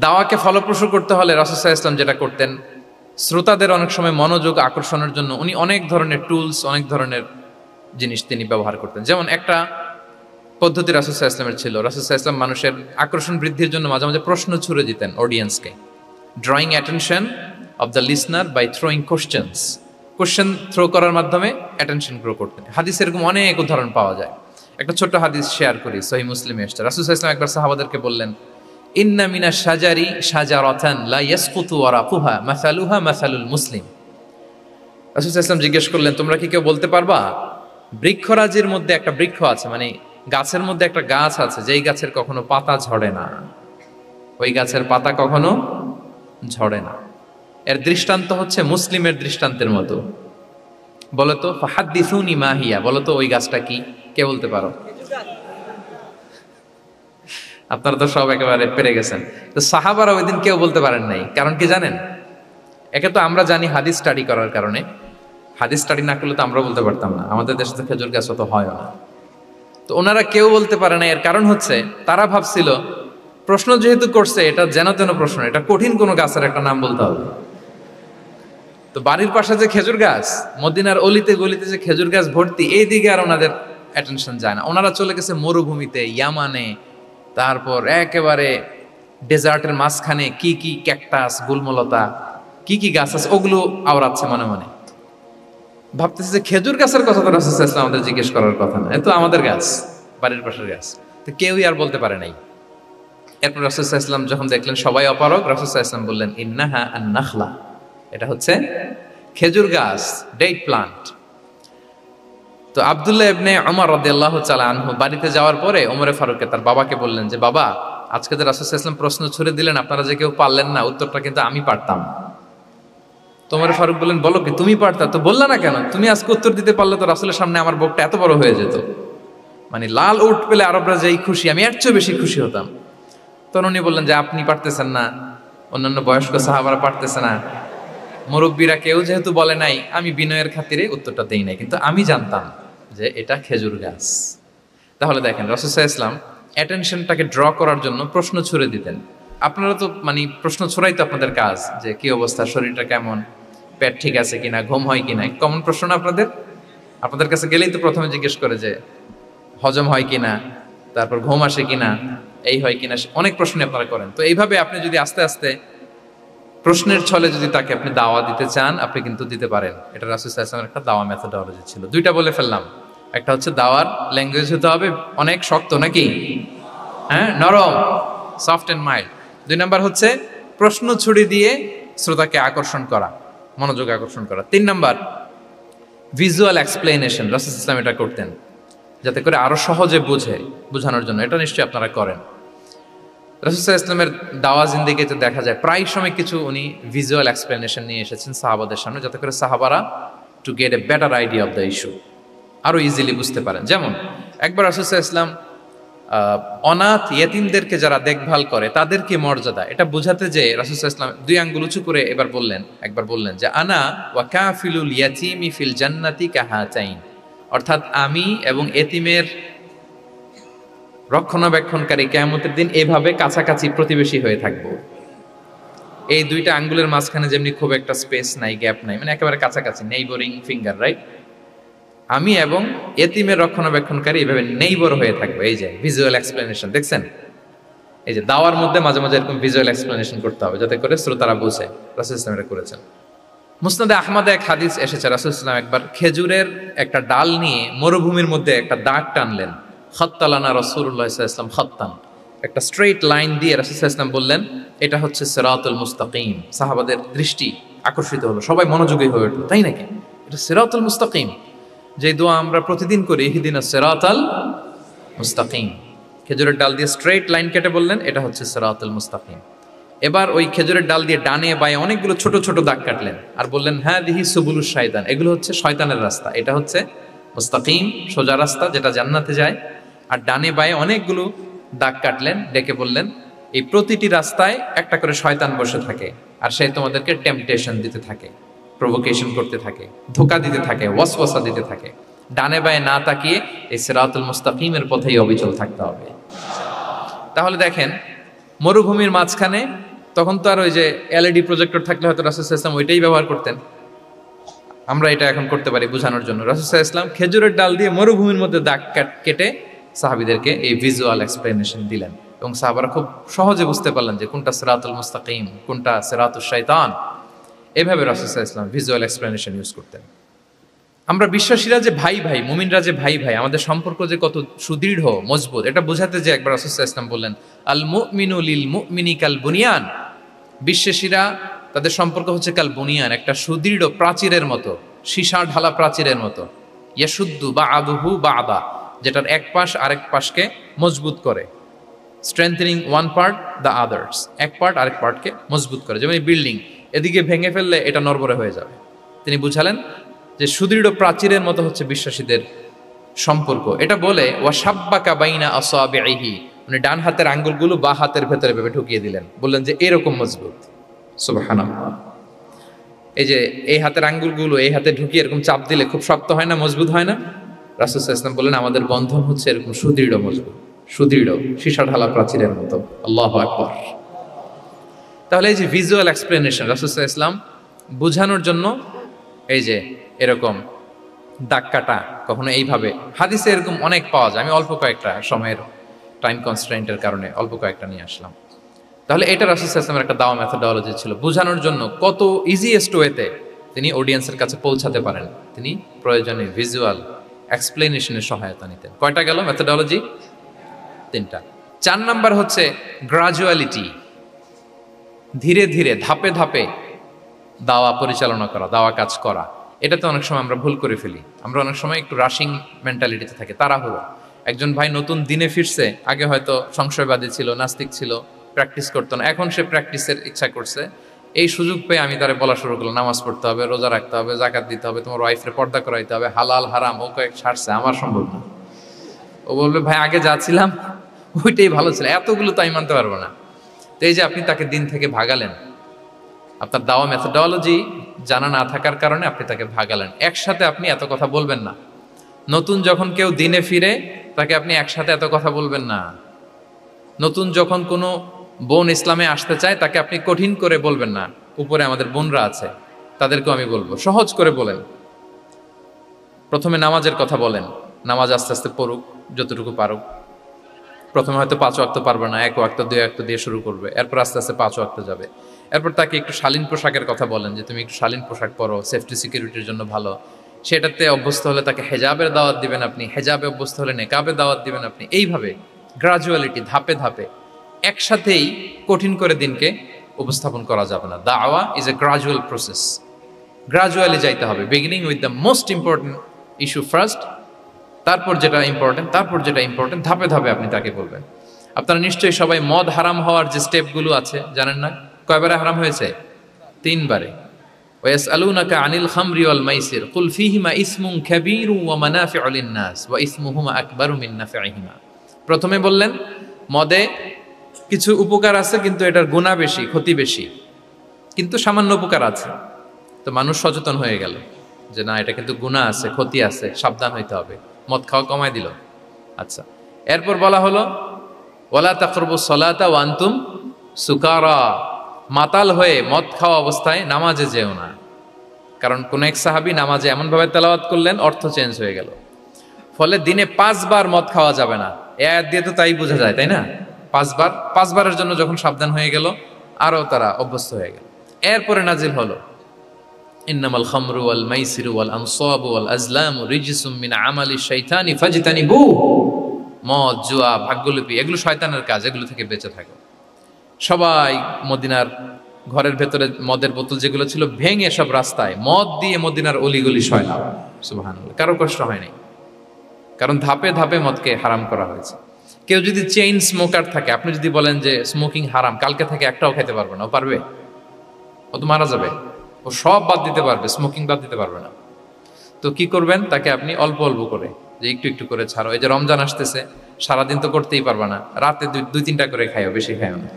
দাওয়াকে ফলপ্রসূ করতে হলে রাসূল সাল্লাল্লাহু আলাইহি ওয়াসাল্লাম যেটা করতেন, শ্রোতাদের অনেক সময় মনোযোগ আকর্ষণের জন্য উনি অনেক ধরনের টুলস, অনেক ধরনের জিনিস তিনি ব্যবহার করতেন। যেমন একটা পদ্ধতি রাসূল সাল্লাল্লাহু আলাইহি ওয়াসাল্লামের ছিল, রাসূল সাল্লাল্লাহু আলাইহি ওয়াসাল্লাম মানুষের আকর্ষণ বৃদ্ধির জন্য মাঝে মাঝে প্রশ্ন ছুড়ে দিতেন অডিয়েন্সকে, drawing attention of the listener by throwing questions. Question throw করার মাধ্যমে অ্যাটেনশন গ্রো করতেন। হাদিসে এরকম অনেক উদাহরণ পাওয়া যায়। একটা ছোট্ট হাদিস শেয়ার করি, সহিহ মুসলিমে এসেছে। রাসূল সাল্লাল্লাহু আলাইহি ওয়াসাল্লাম একবার সাহাবাদেরকে বললেন, ইন্না মিনাশ শাজারি শাজারাতান লা ইয়াসকুতু ওয়ারাকুহা মাসালুহা মাসালুল মুসলিম। রাসূল সাল্লাল্লাহু আলাইহি ওয়াসাল্লাম জিজ্ঞেস করলেন, তোমরা কি কেউ বলতে পারবা বৃক্ষরাজির মধ্যে একটা বৃক্ষ আছে, গাছের মধ্যে একটা গাছ আছে যেই গাছের কখনো পাতা ঝরে না, ওই গাছের পাতা কখনো ঝরে না। এর দৃষ্টান্ত হচ্ছে মুসলিমের দৃষ্টান্তের মতো। বলতো ফাহাদ্দিসুনি মা হিয়া, বলতো ওই গাছটা কি? কে বলতে পারো? আপনারা তো সব একেবারে পেরে গেছেন। তো সাহাবারা ওই দিন কেউ বলতে পারেন নাই। কারণ কি জানেন? একে তো আমরা জানি হাদিস স্টাডি করার কারণে, হাদিস স্টাডি না করলে তো আমরা বলতে পারতাম না, আমাদের দেশে তো খেজুর গাছ অত হয় না। তো ওনারা কেউ বলতে পারে না। এর কারণ হচ্ছে তারা ভাবছিল প্রশ্ন যেহেতু করছে এটা যেন তেন প্রশ্ন, এটা কঠিন কোনো গাছের একটা নাম বলতে হবে। তো বাড়ির পাশে যে খেজুর গাছ, মদিনার অলিতে গলিতে যে খেজুর গাছ ভর্তি, এই দিকে আর ওনাদের অ্যাটেনশন যায় না। ওনারা চলে গেছে মরুভূমিতে, ইয়ামানে, তারপর একেবারে ডেজার্টের মাঝখানে কি কি ক্যাকটাস, গুলমলতা, কি কি গাছ আছে ওগুলো আওড়াচ্ছে মনে মনে। ভাবতেছে যে খেজুর গাছের কথা তো রাসূল সাল্লাল্লাহু আলাইহি ওয়াসাল্লাম আমাদের জিজ্ঞেস করার কথা না, এ তো আমাদের গাছ, বাড়ির পাশের গাছ। তো কেউই আর বলতে পারে নাই। এরপর রাসূল সাল্লাল্লাহু আলাইহি ওয়াসাল্লাম যখন দেখলেন সবাই অপারগ, রাসূল সাল্লাল্লাহু আলাইহি ওয়াসাল্লাম বললেন, ইন্নাহা আন-নাখলা, এটা হচ্ছে খেজুর গাছ, ডেট প্লান্ট। তো তো আব্দুল্লাহ ইবনে ওমর রাদিয়াল্লাহু তাআলা আনহু বাড়িতে যাওয়ার পরে ওমরে ফারুককে তার বাবাকে বললেন যে বাবা, আজকে যে রাসূল সাল্লাল্লাহু আলাইহি ওয়াসাল্লাম প্রশ্ন ছুড়ে দিলেন, আপনারা যে কেউ পারলেন না, উত্তরটা কিন্তু আমি পারতাম। তো ওমরে ফারুক বললেন, বলো কি তুমি পারতা? তো বললা না কেন? তুমি আজকে উত্তর দিতে পারলে তো রাসূলের সামনে আমার বুকটা এত বড় হয়ে যেত। মানে লাল উট পেলে আরবরা যেই খুশি, আমি এর চেয়ে বেশি খুশি হতাম। তখন উনি বললেন যে আপনি পারতেছেন না, অন্যান্য বয়স্ক সাহাবারা পারতেছে না, মুরব্বীরা কেউ যেহেতু বলে নাই, আমি বিনয়ের খাতিরে উত্তরটা দেই নাই, কিন্তু আমি জানতাম যে এটা খেজুর গাছ। তাহলে দেখেন রাসূল সাল্লাল্লাহু আলাইহি ওয়াসাল্লাম অ্যাটেনশনটাকে ড্র করার জন্য প্রশ্ন ছুড়ে দিতেন। আপনারা তো মানে প্রশ্ন ছড়াই তো আপনাদের কাজ, যে কি অবস্থা, শরীরটা কেমন, পেট ঠিক আছে কিনা, ঘুম হয় কিনা, কমন প্রশ্ন না আপনাদের? আপনাদের কাছে গেলেই তো প্রথমে জিজ্ঞেস করে যে হজম হয় কিনা, তারপর ঘুম আসে কিনা, এই হয় কিনা, অনেক প্রশ্ন আপনারা করেন। তো এইভাবে আপনি যদি আস্তে আস্তে প্রশ্নের ছলে যদি তাকে আপনি দাওয়া দিতে চান, আপনি কিন্তু দিতে পারেন। এটা রাসূল সাল্লাল্লাহু আলাইহি ওয়াসাল্লামের একটা দাওয়া মেথোডোলজি ছিল। দুইটা বলে ফেললাম, একটা হচ্ছে দাওয়ার ল্যাঙ্গুয়েজ হতে হবে অনেক শক্ত, নাকি হ্যাঁ নরম, সফট এন্ড মাইল্ড। দুই নাম্বার হচ্ছে প্রশ্ন ছুড়ে দিয়ে শ্রোতাকে আকর্ষণ করা, মনোযোগ আকর্ষণ করা। তিন নাম্বার ভিজুয়াল এক্সপ্লেনেশন, রাসূল সাল্লাল্লাহু আলাইহি ওয়াসাল্লাম এটা করতেন যাতে করে আরো সহজে বোঝানোর জন্য। এটা নিশ্চয়ই আপনারা করেন। রাসূল সাল্লাল্লাহু আলাইহি ওয়াসাল্লামের দাওয়া জিন্দেগিতে দেখা যায় প্রায় সময় কিছু উনি ভিজুয়াল এক্সপ্লেনেশন নিয়ে এসেছেন সাহাবাদের সামনে, যাতে করে সাহাবারা to get a better idea of the issue, আরো ইজিলি বুঝতে পারেন। যেমন একবার রাসূল সাল্লাল্লাহু আলাইহি ওয়াসাল্লাম অনাথ ইয়েতিমদেরকে যারা দেখভাল করে তাদেরকে মর্যাদা, এটা বোঝাতে যে রাসূল সাল্লাল্লাহু আলাইহি ওয়াসাল্লাম দুই আঙ্গুল উঁচু করে একবার বললেন যে আনা ওয়া কাফিলুল ইয়াতীমি ফিল জান্নাতি কাহাতাইন, অর্থাৎ আমি এবং এতিমের রক্ষণাবেক্ষণকারী কিয়ামতের দিন এভাবে কাছাকাছি প্রতিবেশী হয়ে থাকবো। এই দুইটা আঙ্গুলের মাঝখানে যেমনি খুব একটা স্পেস নাই, গ্যাপ নাই, মানে একেবারে কাছাকাছি, নেইবরিং ফিঙ্গার, রাইট? আমি এবং এতিমের রক্ষণাবেক্ষণকারী এভাবে নেইবর হয়ে থাকবো। এই যে ভিজুয়াল এক্সপ্লেনেশন দেখছেন, এই যে দাওয়ার মধ্যে মাঝে মাঝে এরকম ভিজুয়াল এক্সপ্লেনেশন করতে হবে যাতে করে শ্রোতারা বুঝে। রাসূল ইসলাম এটা করেছেন। মুসনাদে আহমদে এক হাদিস এসেছে, রাসূল ইসলাম একবার খেজুরের একটা ডাল নিয়ে মরুভূমির মধ্যে একটা দাগ টানলেন। খাত্তালানা রাসূলুল্লাহ সাল্লাল্লাহু আলাইহি ওয়াসাল্লাম খাত্তান, একটা স্ট্রেট লাইন দিয়ে রাসূল সাল্লাল্লাহু আলাইহি ওয়াসাল্লাম বললেন এটা হচ্ছে সিরাতুল মুস্তাকিম। সাহাবাদের দৃষ্টি আকর্ষিত হলো, সবাই মনোযোগী হয়ে উঠলো, তাই নাকি? এটা সিরাতুল মুস্তাকিম, যে দোয়া আমরা প্রতিদিন করি, ইহদিনাস সিরাতাল মুস্তাকিম। খেজুরের ডাল দিয়ে স্ট্রেট লাইন কেটে বললেন এটা হচ্ছে সিরাতুল মুস্তাকিম। এবার ওই খেজুরের ডাল দিয়ে ডানে বায়ে অনেকগুলো ছোট ছোট দাগ কাটলেন আর বললেন হাদিহি সুবুলুশ শাইতান, এগুলো হচ্ছে শয়তানের রাস্তা, এটা হচ্ছে মুস্তাকিম সোজা রাস্তা যেটা জান্নাতে যায়। আর ডানে বায়ে অনেকগুলো দাগ কাটলেন, ডেকে বললেন এই প্রতিটি রাস্তায় একটা করে শয়তান বসে থাকে আর সে তোমাদেরকে টেম্পটেশন দিতে থাকে, প্রভোকেশন করতে থাকে, ধোঁকা দিতে থাকে, ওয়াসওয়াসা দিতে থাকে। ডানে বায়ে না তাকিয়ে এই সিরাতুল মুস্তাকিমের পথেই অবিচল থাকতে হবে। তাহলে দেখেন মরুভূমির মাঝখানে, তখন তো আর ওই যে এলইডি প্রজেক্টর থাকলে হয়তো রাসূল সাল্লাল্লাহু আলাইহি ওয়াসাল্লাম ওইটাই ব্যবহার করতেন, আমরা এটা এখন করতে পারি বোঝানোর জন্য। রাসূল সাল্লাল্লাহু আলাইহি ওয়াসাল্লাম খেজুরের ডাল দিয়ে মরুভূমির মধ্যে দাগ কেটে সাহাবীদেরকে এই ভিজুয়াল এক্সপ্লেনেশন দিলেন এবং সাহাবারা খুব সহজে বুঝতে পারলেন যে কোনটা সিরাতুল মুস্তাকিম, কোনটা সিরাতুশ শাইতান। এভাবে রাসূল সাল্লাল্লাহু আলাইহি ওয়াসাল্লাম ভিজুয়াল এক্সপ্লেনেশন ইউজ করতেন। আমরা বিশ্বাসীরা যে ভাই ভাই, মুমিনরা যে ভাই ভাই, আমাদের সম্পর্ক যে কত সুদৃঢ় মজবুত, এটা বোঝাতে যে একবার রাসূল সাল্লাল্লাহু আলাইহি ওয়াসাল্লাম বললেন আল মুমিনু লিল মুমিনি কাল বুনিয়ান, বিশ্বাসীরা তাদের সম্পর্ক হচ্ছে কাল বুনিয়ান, একটা সুদৃঢ় প্রাচীরের মতো, সীসা ঢালা প্রাচীরের মতো। ইয়াশুদ্দু বা'দুহু বা'দা, যেটার এক পাশ আরেক পাশকে মজবুত করে। Strengthening one part the others, এক পার্ট আরেক পার্টকে মজবুত করে। যেমন বিল্ডিং এদিকে ভেঙে ফেললে এটা নড়বড়ে হয়ে যাবে। তিনি বুঝালেন যে সুদৃঢ় প্রাচীরের মতো হচ্ছে বিশ্বাসীদের সম্পর্ক। এটা বলে ওয়াসাব্বাকা বাইনা আসাবিহি, মানে ডান হাতের আঙ্গুলগুলো বা হাতের ভেতরে ভেবে ঢুকিয়ে দিলেন, বললেন যে এরকম মজবুত। সুবহানাল্লাহ। এই যে এই হাতের আঙ্গুলগুলো এই হাতে ঢুকিয়ে এরকম চাপ দিলে খুব শক্ত হয় না, মজবুত হয় না? রাসূল সাল্লাল্লাহু আলাইহি ওয়াসাল্লাম বললেন আমাদের বন্ধন হচ্ছে এরকম সুদৃঢ় মজবুত, সুদৃঢ় সীসা ঢালা প্রাচীরের মতো। আল্লাহু আকবার। তাহলে এই যে ভিজুয়াল এক্সপ্লেনেশন, রাসূল সাল্লাল্লাহু আলাইহি ওয়াসাল্লাম বোঝানোর জন্য এই যে এরকম দাগ কাটা, কখনো এইভাবে, হাদিসে এরকম অনেক পাওয়া যায়। আমি অল্প কয়েকটা, সময়ের টাইম কনস্ট্রেন্টের কারণে অল্প কয়েকটা নিয়ে আসলাম। তাহলে এটা রাসূল সাল্লাল্লাহু আলাইহি ওয়াসাল্লামের একটা দাওয়া মেথোডোলজি ছিল, বোঝানোর জন্য কত ইজিয়েস্ট ওয়েতে তিনি অডিয়েন্সের কাছে পৌঁছাতে পারেন, তিনি প্রয়োজনে ভিজুয়াল এক্সপ্লেনেশনের সহায়তা নিতেন। কয়টা গেল মেথোডোলজি? 3টা। 4 নাম্বার হচ্ছে গ্রাজুয়ালিটি, ধীরে ধীরে ধাপে ধাপে দাওয়া পরিচালনা করা, দাওয়া কাজ করা। এটাতে অনেক সময় আমরা ভুল করে ফেলি। আমরা অনেক সময় একটু রাশিং মেন্টালিটিতে থাকি, তাড়াহুড়ো। একজন ভাই নতুন দিনে ফিরছে, আগে হয়তো সংশয়বাদী ছিল, নাস্তিক ছিল, প্র্যাকটিস করতো না, এখন সে প্র্যাকটিসের ইচ্ছা করছে। এই সুযোগ পেয়ে আমি তারে বলা শুরু করলাম, নামাজ পড়তে হবে, রোজা রাখতে হবে, জাকাত দিতে হবে, তোমার ওয়াইফরে পর্দা করাইতে হবে, হালাল হারাম ও কয়েক ছাড়ছে, আমার সম্ভব না। ও বলবে ভাই আগে যা ছিলাম ওইটাই ভালো ছিল, এতগুলো তো আমি মানতে পারবো না। তো এই যে আপনি তাকে দিন থেকে ভাগালেন, আপনার দাওয়া মেথোডোলজি জানা না থাকার কারণে আপনি তাকে ভাগালেন। একসাথে আপনি এত কথা বলবেন না। নতুন যখন কেউ দিনে ফিরে তাকে আপনি একসাথে এত কথা বলবেন না। নতুন যখন কোনো বোন ইসলামে আসতে চায় তাকে আপনি কঠিন করে বলবেন না। উপরে আমাদের বোনরা আছে, তাদেরকেও আমি বলবো সহজ করে বলেন। প্রথমে নামাজের কথা বলেন, নামাজ আস্তে আস্তে পড়ুক যতটুকু পারুক। প্রথমে হয়তো 5 ওয়াক্ত পারবে না, 1 ওয়াক্ত 2 ওয়াক্ত দিয়ে শুরু করবে, এরপর আস্তে আস্তে 5 ওয়াক্ত যাবে। এরপর তাকে একটু শালীন পোশাকের কথা বলেন, যে তুমি একটু শালীন পোশাক পরো, সেফটি সিকিউরিটির জন্য ভালো। সেটাতে অভ্যস্ত হলে তাকে হেজাবের দাওয়াত দিবেন আপনি, হেজাবে অভ্যস্ত হলে নেকাবে দাওয়াত দিবেন আপনি। এইভাবে গ্রাজুয়ালিটি, ধাপে ধাপে, একসাথেই কঠিন করে দিনকে উপস্থাপন করা যাবে না। দাওয়া is a gradual process, gradually যাইতে হবে। Beginning with the most important issue first, তারপর যেটা ইম্পর্টেন্ট, তারপর যেটা ইম্পর্টেন্ট, ধাপে ধাপে আপনি তাকে বলবেন। আপনারা নিশ্চয়ই সবাই মদ হারাম হওয়ার যে স্টেপগুলো আছে জানেন না? কয়বারে হারাম হয়েছে? 3 বারে। ওয়াসআলুনাকা আনিল খামরি ওয়াল মাইসির কুল ফীহিমা ইসমুন কাবীরু ওয়া মানাফিউ লিন-নাস ওয়া ইসমুহুমা আকবারু মিন নাফিহিমা। প্রথমে বললেন মদে কিছু উপকার আছে, কিন্তু এটার গুনাহ বেশি, ক্ষতি বেশি, কিন্তু সামান্য উপকার আছে। তো মানুষ সচেতন হয়ে গেল যে না, এটা কিন্তু গুনাহ আছে, ক্ষতি আছে, সাবধান হইতে হবে। মদ খাওয়া কমায় দিল। আচ্ছা, এরপর বলা হলো ওয়ালা তাকরাবুস সালাতা ওয়া আনতুম সুকারা, মাতাল হয়ে মদ খাওয়া অবস্থায় নামাজে যেও না। কারণ কোন এক সাহাবী নামাজে এমনভাবে তেলাওয়াত করলেন, অর্থ চেঞ্জ হয়ে গেল। ফলে দিনে 5 বার মদ খাওয়া যাবে না। এই আয়াত দিয়ে তো তাই বোঝা যায়, তাই না? 5 বারের জন্য যখন সাবধান হয়ে গেল, আরো তারা অভ্যস্ত হয়ে গেল। এরপরে নাজিল হলো ইন্নামাল খামরু ওয়াল মাইসিরু ওয়াল আনসাবু ওয়াল আজলামু রিজসুম মিন আমালিশ শাইতানি ফাজতানিবু। মদ, জুয়া, ভাগ্যলিপি এগুলো শয়তানের কাজ, এগুলো থেকে বেঁচে থাকো। সবাই মদিনার ঘরের ভেতরে মদের বোতল যেগুলো ছিল ভেঙে সব রাস্তায় মদ দিয়ে মদিনার অলিগলি সয়লাম। সুবহানাল্লাহ, কারো কষ্ট হয়নি, কারণ ধাপে ধাপে মদকে হারাম করা হয়েছে। কেউ যদি চেইন স্মোকার থাকে, আপনি যদি বলেন যে স্মোকিং হারাম, কালকে থেকে একটাও খেতে পারবে না, ও পারবে? ও তো মারা যাবে। ও সব বাদ দিতে পারবে, স্মোকিং বাদ দিতে পারবে না। তো কি করবেন? তাকে আপনি অল্প অল্প করে, যে একটু একটু করে ছাড়ো। এই যে রমজান আসতেছে, সারাদিন তো করতেই পারবে না, রাতে 2-3টা করে খাইও, বেশি খাইও না।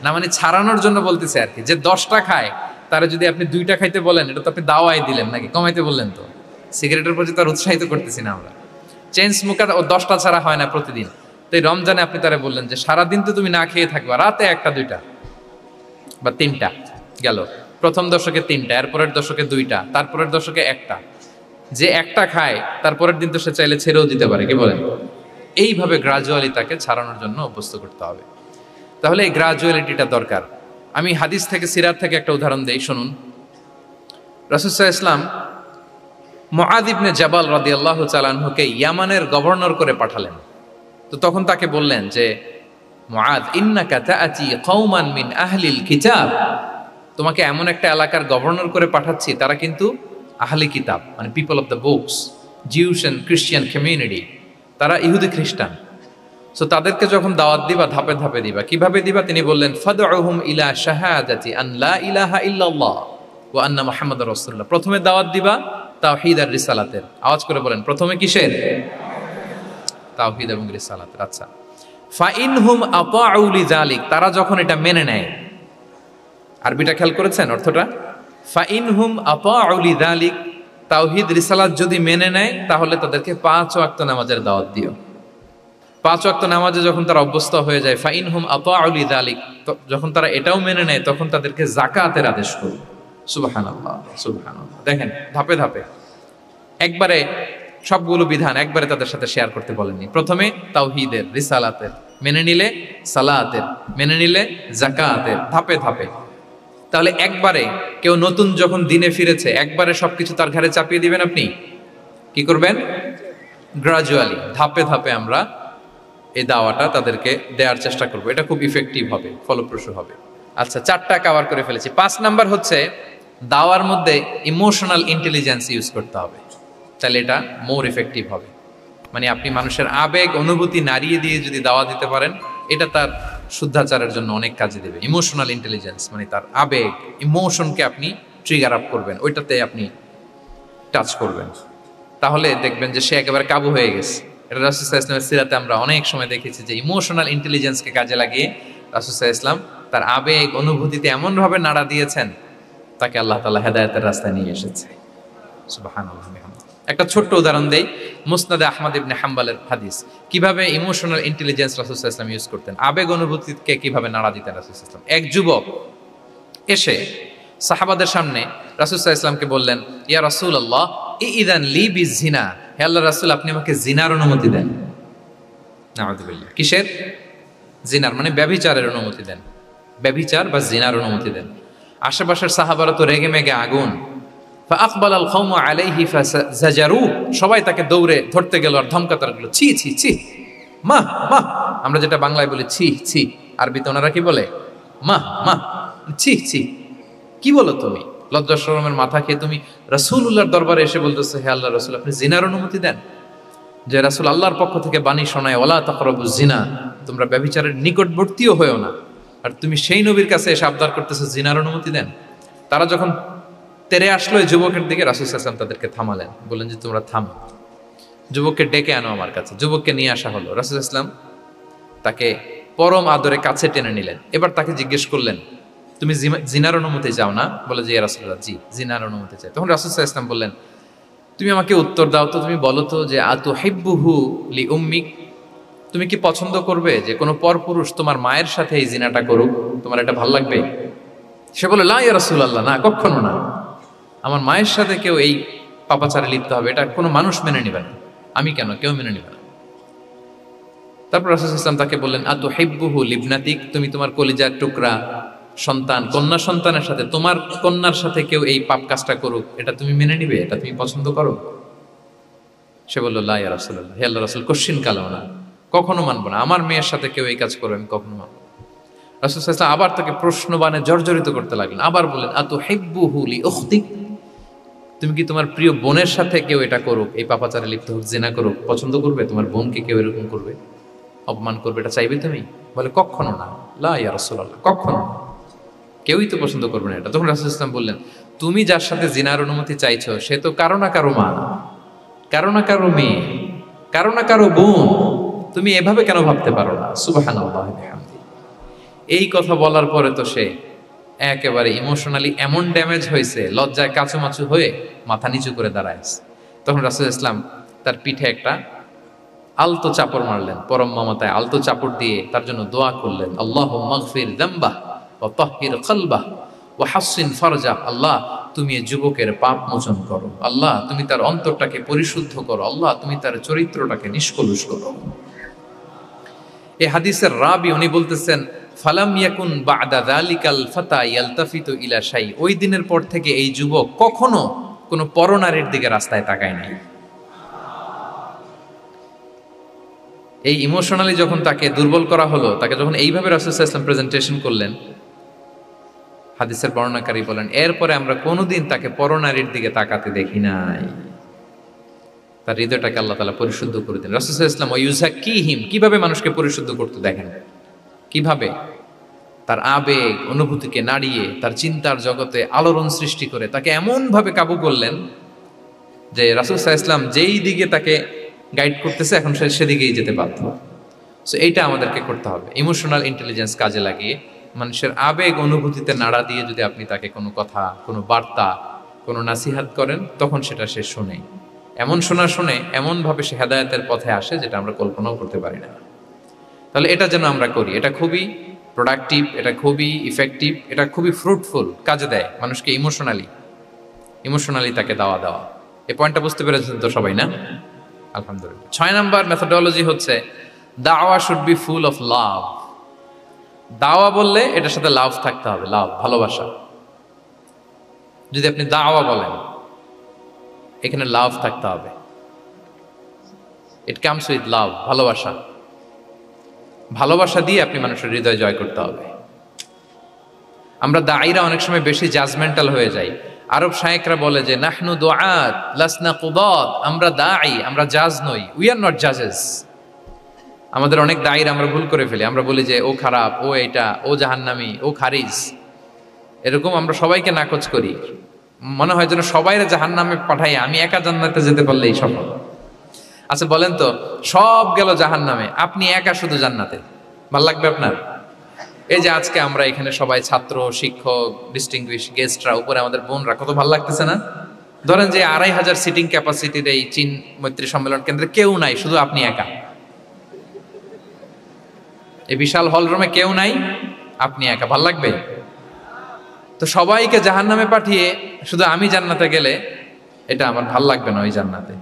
না মানে ছাড়ানোর জন্য বলতেছে আর কি। যে 10টা খায় তারা যদি আপনি 2টা খাইতে বলেন, এটা তো আপনি দাওয়াই দিলেন নাকি, কমাইতে বললেন তো। সিগারেটের প্রতি তার উৎসাহিত করতেছি না আমরা। চেইন স্মোকার ও 10টা ছাড়া হয় না প্রতিদিন। তো এই রমজানে আপনি তারা বললেন যে সারাদিন তো তুমি না খেয়ে থাকবা, রাতে 1টা 2টা বা 3টা গেল। প্রথম দশকে 3টা, এরপরের দশকে 2টা, তারপরের দশকে 1টা। যে 1টা খায় তারপরের দিন তো সে চাইলে ছেড়েও দিতে পারে, কি বলেন? এইভাবে গ্রাজুয়ালি তাকে ছাড়ানোর জন্য অভ্যস্ত করতে হবে। তাহলে এই গ্রাজুয়ালিটিটা দরকার। আমি হাদিস থেকে, সিরাত থেকে একটা উদাহরণ দেই, শুনুন। রাসূল সাল্লাল্লাহু আলাইহি ওয়াসাল্লাম মুআয ইবনে জাবাল রাদিয়াল্লাহু তাআলা আনহুকে ইয়ামানের গভর্নর করে পাঠালেন। তো তখন তাকে বললেন যে মুআয, ইন্নাকা তাআতি কওমান মিন আহলিল কিতাব, তোমাকে এমন একটা এলাকার গভর্নর করে পাঠাচ্ছি, তারা কিন্তু আহলি কিতাব, মানে people of the books, Jews and Christian community, তারা ইহুদি খ্রিস্টান। সো তাদেরকে যখন দাওয়াত দিবা, ধাপে ধাপে দিবা। কিভাবে দিবা? তিনি বললেন ফাদউহুম ইলা শাহাদাতি আন লা ইলাহা ইল্লাল্লাহ ওয়া আন্না মুহাম্মাদুর রাসূলুল্লাহ। প্রথমে দাওয়াত দিবা তাওহীদ আর রিসালাতের। আওয়াজ করে বলেন, প্রথমে কিসের? তাওহীদ এবং রিসালাতের। আচ্ছা, ফাইনহুম আতাউ লিযালিক, তারা যখন এটা মেনে নেয়। আরবিটা খেয়াল করেছেন অর্থটা? ফাইনহুম আতাউ লিযালিক, তাওহীদ রিসালাত যদি মেনে নেয়, তাহলে তাদেরকে 5 ওয়াক্ত নামাজের দাওয়াত দিও। 5 ওয়াক্ত নামাজে যখন তারা অভ্যস্ত হয়ে যায়, ফাইনহুম আতাউ লিযালিক, যখন তারা এটাও মেনে নেয়, তখন তাদেরকে যাকাতের আদেশ করো। সুবহানাল্লাহ, সুবহানাল্লাহ। দেখেন ধাপে ধাপে, একবারে সবগুলো বিধান একবারে তাদের সাথে শেয়ার করতে বলেননি। প্রথমে তাওহীদের, রিসালাতের, মেনে নিলে সালাতের, মেনে নিলে যাকাতের, ধাপে ধাপে। তাহলে একবারে কেউ নতুন যখন দিনে ফিরেছে, একবারে সবকিছু তার ঘাড়ে চাপিয়ে দিবেন আপনি? কি করবেন? গ্রাজুয়ালি, ধাপে ধাপে আমরা এই দাওয়াটা তাদেরকে দেওয়ার চেষ্টা করব। এটা খুব ইফেক্টিভ হবে, ফলপ্রসূ হবে। আচ্ছা, 4টা কভার করে ফেলেছি। 5 নাম্বার হচ্ছে দাওয়ার মধ্যে ইমোশনাল ইন্টেলিজেন্স ইউজ করতে হবে, তাহলে এটা মোর ইফেক্টিভ হবে। মানে আপনি মানুষের আবেগ অনুভূতি নাড়িয়ে দিয়ে যদি দাওয়া দিতে পারেন, এটা তার শুদ্ধাচারের জন্য অনেক কাজে দেবে। ইমোশনাল ইন্টেলিজেন্স মানে তার আবেগ, ইমোশনকে আপনি ট্রিগার আপ করবেন, ওইটাতে আপনি টাচ করবেন, তাহলে দেখবেন যে সে একেবারে কাবু হয়ে গেছে। এটা রাসূল সাল্লাল্লাহু আলাইহি ওয়াসাল্লামের সিরাতে আমরা অনেক সময় দেখেছি যে ইমোশনাল ইন্টেলিজেন্সকে কাজে লাগিয়ে রাসূল সাল্লাল্লাহু আলাইহি ওয়াসাল্লাম তার আবেগ অনুভূতিতে এমনভাবে নাড়া দিয়েছেন, তাকে আল্লাহ তাআলা হেদায়েতের রাস্তায় নিয়ে এসেছে। সুবহানাল্লাহ। একটা ছোট্ট উদাহরণ দেই, মুসনাদে আহমদ ইবনে হাম্বলের হাদিস, কিভাবে ইমোশনাল ইন্টেলিজেন্স রাসূল সাল্লাল্লাহু আলাইহি ওয়াসাল্লাম ইউজ করতেন, আবেগ অনুভূতিকে কিভাবে নাড়া দিতেন রাসূল সাল্লাল্লাহু আলাইহি ওয়াসাল্লাম। এক যুবক এসে সাহাবাদের সামনে রাসূল সাল্লাল্লাহু আলাইহি ওয়াসাল্লামকে বললেন, ইয়া রাসূলুল্লাহ ইযান লি বিজিনা, হে আল্লাহর রাসূল আপনি আমাকে জিনার অনুমতি দেন। নাউযুবিল্লাহ। কিসের? জিনার, মানে ব্যভিচারের অনুমতি দেন, ব্যভিচার বা জিনার অনুমতি দেন। আশেপাশের সাহাবারা তো রেগে মেগে আগুন। ফাআকবাল আল কওমু আলাইহি ফাজাজারু, সবাই তাকে দৌড়ে ধরতে গেল আর ধমকাতে লাগলো, ছি ছি ছি, মাহ মাহ, আমরা যেটা বাংলায় বলি ছি ছি, আরবিতে ওনারা কি বলে? মাহ মাহ, ছি ছি, কি বলো তুমি? লজ্জা শরমের মাথা খেয়ে তুমি রাসূলুল্লাহর দরবারে এসে বলতেছে, হে আল্লাহর রাসূল আপনি জিনার অনুমতি দেন। যে রাসূল আল্লাহর পক্ষ থেকে বাণী শোনায়, ওয়ালা তাকরাবুজ জিনা, তোমরা ব্যভিচারের নিকটবর্তীও হয়ো না, আর তুমি সেই নবীর কাছে এসে আবদার করতেছো জিনার অনুমতি দেন। তারা যখন তেরে আসলো এই যুবকের দিকে, রাসূল সাল্লাল্লাহু আলাইহি ওয়াসাল্লাম তাদেরকে থামালেন, বললেন যে তোমরা থামো, যুবককে ডেকে আনো আমার কাছে। যুবককে নিয়ে আসা হলো, রাসূল সাল্লাল্লাহু আলাইহি ওয়াসাল্লাম তাকে পরম আদরে কাছে টেনে নিলেন। এবার তাকে জিজ্ঞেস করলেন, তুমি জিনার অনুমতি চাও না? বলে যে ইয়া রাসূলুল্লাহ, জি জিনার অনুমতি চাই। তখন রাসূল সাল্লাল্লাহু আলাইহি ওয়াসাল্লাম বললেন, তুমি আমাকে উত্তর দাও তো, তুমি বলো তো যে আতুহিব্বুহু লি উম্মিক, তুমি কি পছন্দ করবে যে কোনো পরপুরুষ তোমার মায়ের সাথে এই জিনাটা করুক? তোমার এটা ভালো লাগবে? সে বলে, লা ইয়া রাসূলুল্লাহ, না কখনো না, আমার মায়ের সাথে কেউ এই পাপাচারে লিপ্ত হবে, এটা কোনো মানুষ মেনে নেবে না। আমি কেন, কেউ মেনে নেবে না। তারপর রাসূল সাল্লাল্লাহু আলাইহি ওয়াসাল্লাম তাকে বললেন, আতুহিব্বুহু লিবনাতিক, তুমি তোমার কলিজার টুকরা সন্তান, কন্যা সন্তানের সাথে, তোমার কন্যার সাথে কেউ এই পাপ কাজটা করুক, এটা তুমি মেনে নিবে, এটা তুমি পছন্দ করো? সে বলল, লা ইয়া রাসূলুল্লাহ, হে আল্লাহর রাসূল কখনো কালেও না, কখনো মানবো না, আমার মেয়ের সাথে কেউ এই কাজ করবে আমি কখনো মানবো না। রাসূল সাল্লাল্লাহু আলাইহি ওয়াসাল্লাম আবার তাকে প্রশ্নবাণে জর্জরিত করতে লাগলেন, আবার বললেন, আতুহিব্বুহু লি উখতিক, তুমি কি তোমার প্রিয় বোনের সাথে কেউ এটা করুক, এই পাপাচারে লিপ্ত হোক, জিনা করুক, পছন্দ করবে? তোমার বোনকে কেউ এরকম করবে, অপমান করবে, এটা চাইবে তুমি? বলে, কখনো না, লা ইয়া রাসূলুল্লাহ, কখনো না, কেউই তো পছন্দ করবে না এটা। তখন রাসূল সাল্লাল্লাহু আলাইহি ওয়াসাল্লাম বললেন, তুমি যার সাথে জিনার অনুমতি চাইছো সে তো কারো না কারো মা, কারো না কারো মেয়ে, কারো না কারো বোন, তুমি এভাবে কেন ভাবতে পারো না? সুবহানাল্লাহ বিহামদি। এই কথা বলার পরে তো সে একেবারে ইমোশনালি এমন ড্যামেজ হয়েছে, লজ্জায় কাচুমাচু হয়ে মাথা নিচু করে দাঁড়ায়। তখন রাসূল ইসলাম তার পিঠে একটা আলতো চাপড় মারলেন, পরম মমতায় আলতো চাপড় দিয়ে তার জন্য দোয়া করলেন, আল্লাহুম্মা গফির যামবাহ ওয়া তাহহির কলবাহ ওয়া হাসসিন ফারজাহ, আল্লাহ তুমি এই যুবকের পাপ মোচন করো, আল্লাহ তুমি তার অন্তরটাকে পরিশুদ্ধ করো, আল্লাহ তুমি তার চরিত্রটাকে নিষ্কলুষ করো। এই হাদিসের রাবি উনি বলতেছেন, ফালাম ইয়াকুন বা'দা যালিকাল ফাতা ইয়ালতাফিতু ইলা শাই, ওই দিনের পর থেকে এই যুবক কখনো কোনো পরনারীর দিকে রাস্তায় তাকায় নাই। এই ইমোশনালি যখন তাকে দুর্বল করা হলো, তাকে যখন এইভাবে রাসূল সাল্লাল্লাহু আলাইহি ওয়াসাল্লাম প্রেজেন্টেশন করলেন, হাদিসের বর্ণনাকারী বলেন, এরপরে আমরা কোনোদিন তাকে পরনারীর দিকে তাকাতে দেখি নাই। তার হৃদয়টাকে আল্লাহ তাআলা পরিশুদ্ধ করে দেন। রাসূল সাল্লাল্লাহু আলাইহি ওয়াসাল্লাম ওয়ায়ুযাক্কিহিম, কিভাবে মানুষকে পরিশুদ্ধ করতে দেখেন, কিভাবে তার আবেগ অনুভূতিকে নাড়িয়ে তার চিন্তার জগতে আলোড়ন সৃষ্টি করে তাকে এমনভাবে কাবু করলেন যে রাসূল সাল্লাল্লাহু আলাইহি ওয়াসাল্লাম যেই দিকে তাকে গাইড করতেছে এখন সে সেদিকেই যেতে বাধ্য। সো এইটা আমাদেরকে করতে হবে, ইমোশনাল ইন্টেলিজেন্স কাজে লাগিয়ে মানুষের আবেগ অনুভূতিতে নাড়া দিয়ে যদি আপনি তাকে কোনো কথা, কোনো বার্তা, কোনো নাসিহাত করেন, তখন সেটা সে শোনে। এমন শুনে এমনভাবে সে হেদায়েতের পথে আসে যেটা আমরা কল্পনাও করতে পারি না। তাহলে এটা যেন আমরা করি, এটা খুবই প্রোডাক্টিভ, এটা খুবই ইফেক্টিভ, এটা খুবই ফ্রুটফুল, কাজে দেয় মানুষকে ইমোশনালি তাকে দেওয়া। এই পয়েন্টটা বুঝতে পেরেছেন তো সবাই, না? আলহামদুলিল্লাহ। 6 নাম্বার মেথোডোলজি হচ্ছে দাওয়া should be full of love. দাওয়া বললে এটার সাথে লাভ থাকতে হবে, লাভ, ভালোবাসা। যদি আপনি দাওয়া বলেন, এখানে লাভ থাকতে হবে। ইট কামস উইথ লাভ, ভালোবাসা। ভালোবাসা দিয়ে আপনি মানুষের হৃদয় জয় করতে হবে। আমরা দায়ীরা অনেক সময় বেশি জাজমেন্টাল হয়ে যাই। আরব শায়েকরা বলে যে নাহনু দুআত লাসনা কুদাত, আমরা দাঈ, আমরা জাজ নই, উই আর নট জাজেস। আমাদের অনেক দায়ীর আমরা ভুল করে ফেলি, আমরা বলি যে ও খারাপ, ও এটা, ও জাহান্নামী, ও খারিজ, এরকম আমরা সবাইকে নাকচ করি। মনে হয় যেন সবাইরে জাহান্নামে পাঠাই, আমি একা জান্নাতে যেতে পারলেই সফল। আচ্ছা বলেন তো, সব গেল জাহান্নামে, আপনি একা শুধু জান্নাতে, ভাল লাগবে আপনার? এই যে আজকে আমরা এখানে সবাই ছাত্র, শিক্ষক, ডিস্টিংগুইশ গেস্টরা, উপরে আমাদের বোনরা, কত ভালো লাগতেছে না? ধরেন যে 2500 সিটিং ক্যাপাসিটির এই চীন মৈত্রী সম্মেলন কেন্দ্রে কেউ নাই, শুধু আপনি একা। এই বিশাল হল রুমে কেউ নাই, আপনি একা, ভাল লাগবে? তো সবাইকে জাহান্নামে পাঠিয়ে শুধু আমি জান্নাতে গেলে এটা আমার ভাল লাগবে না ওই জান্নাতে।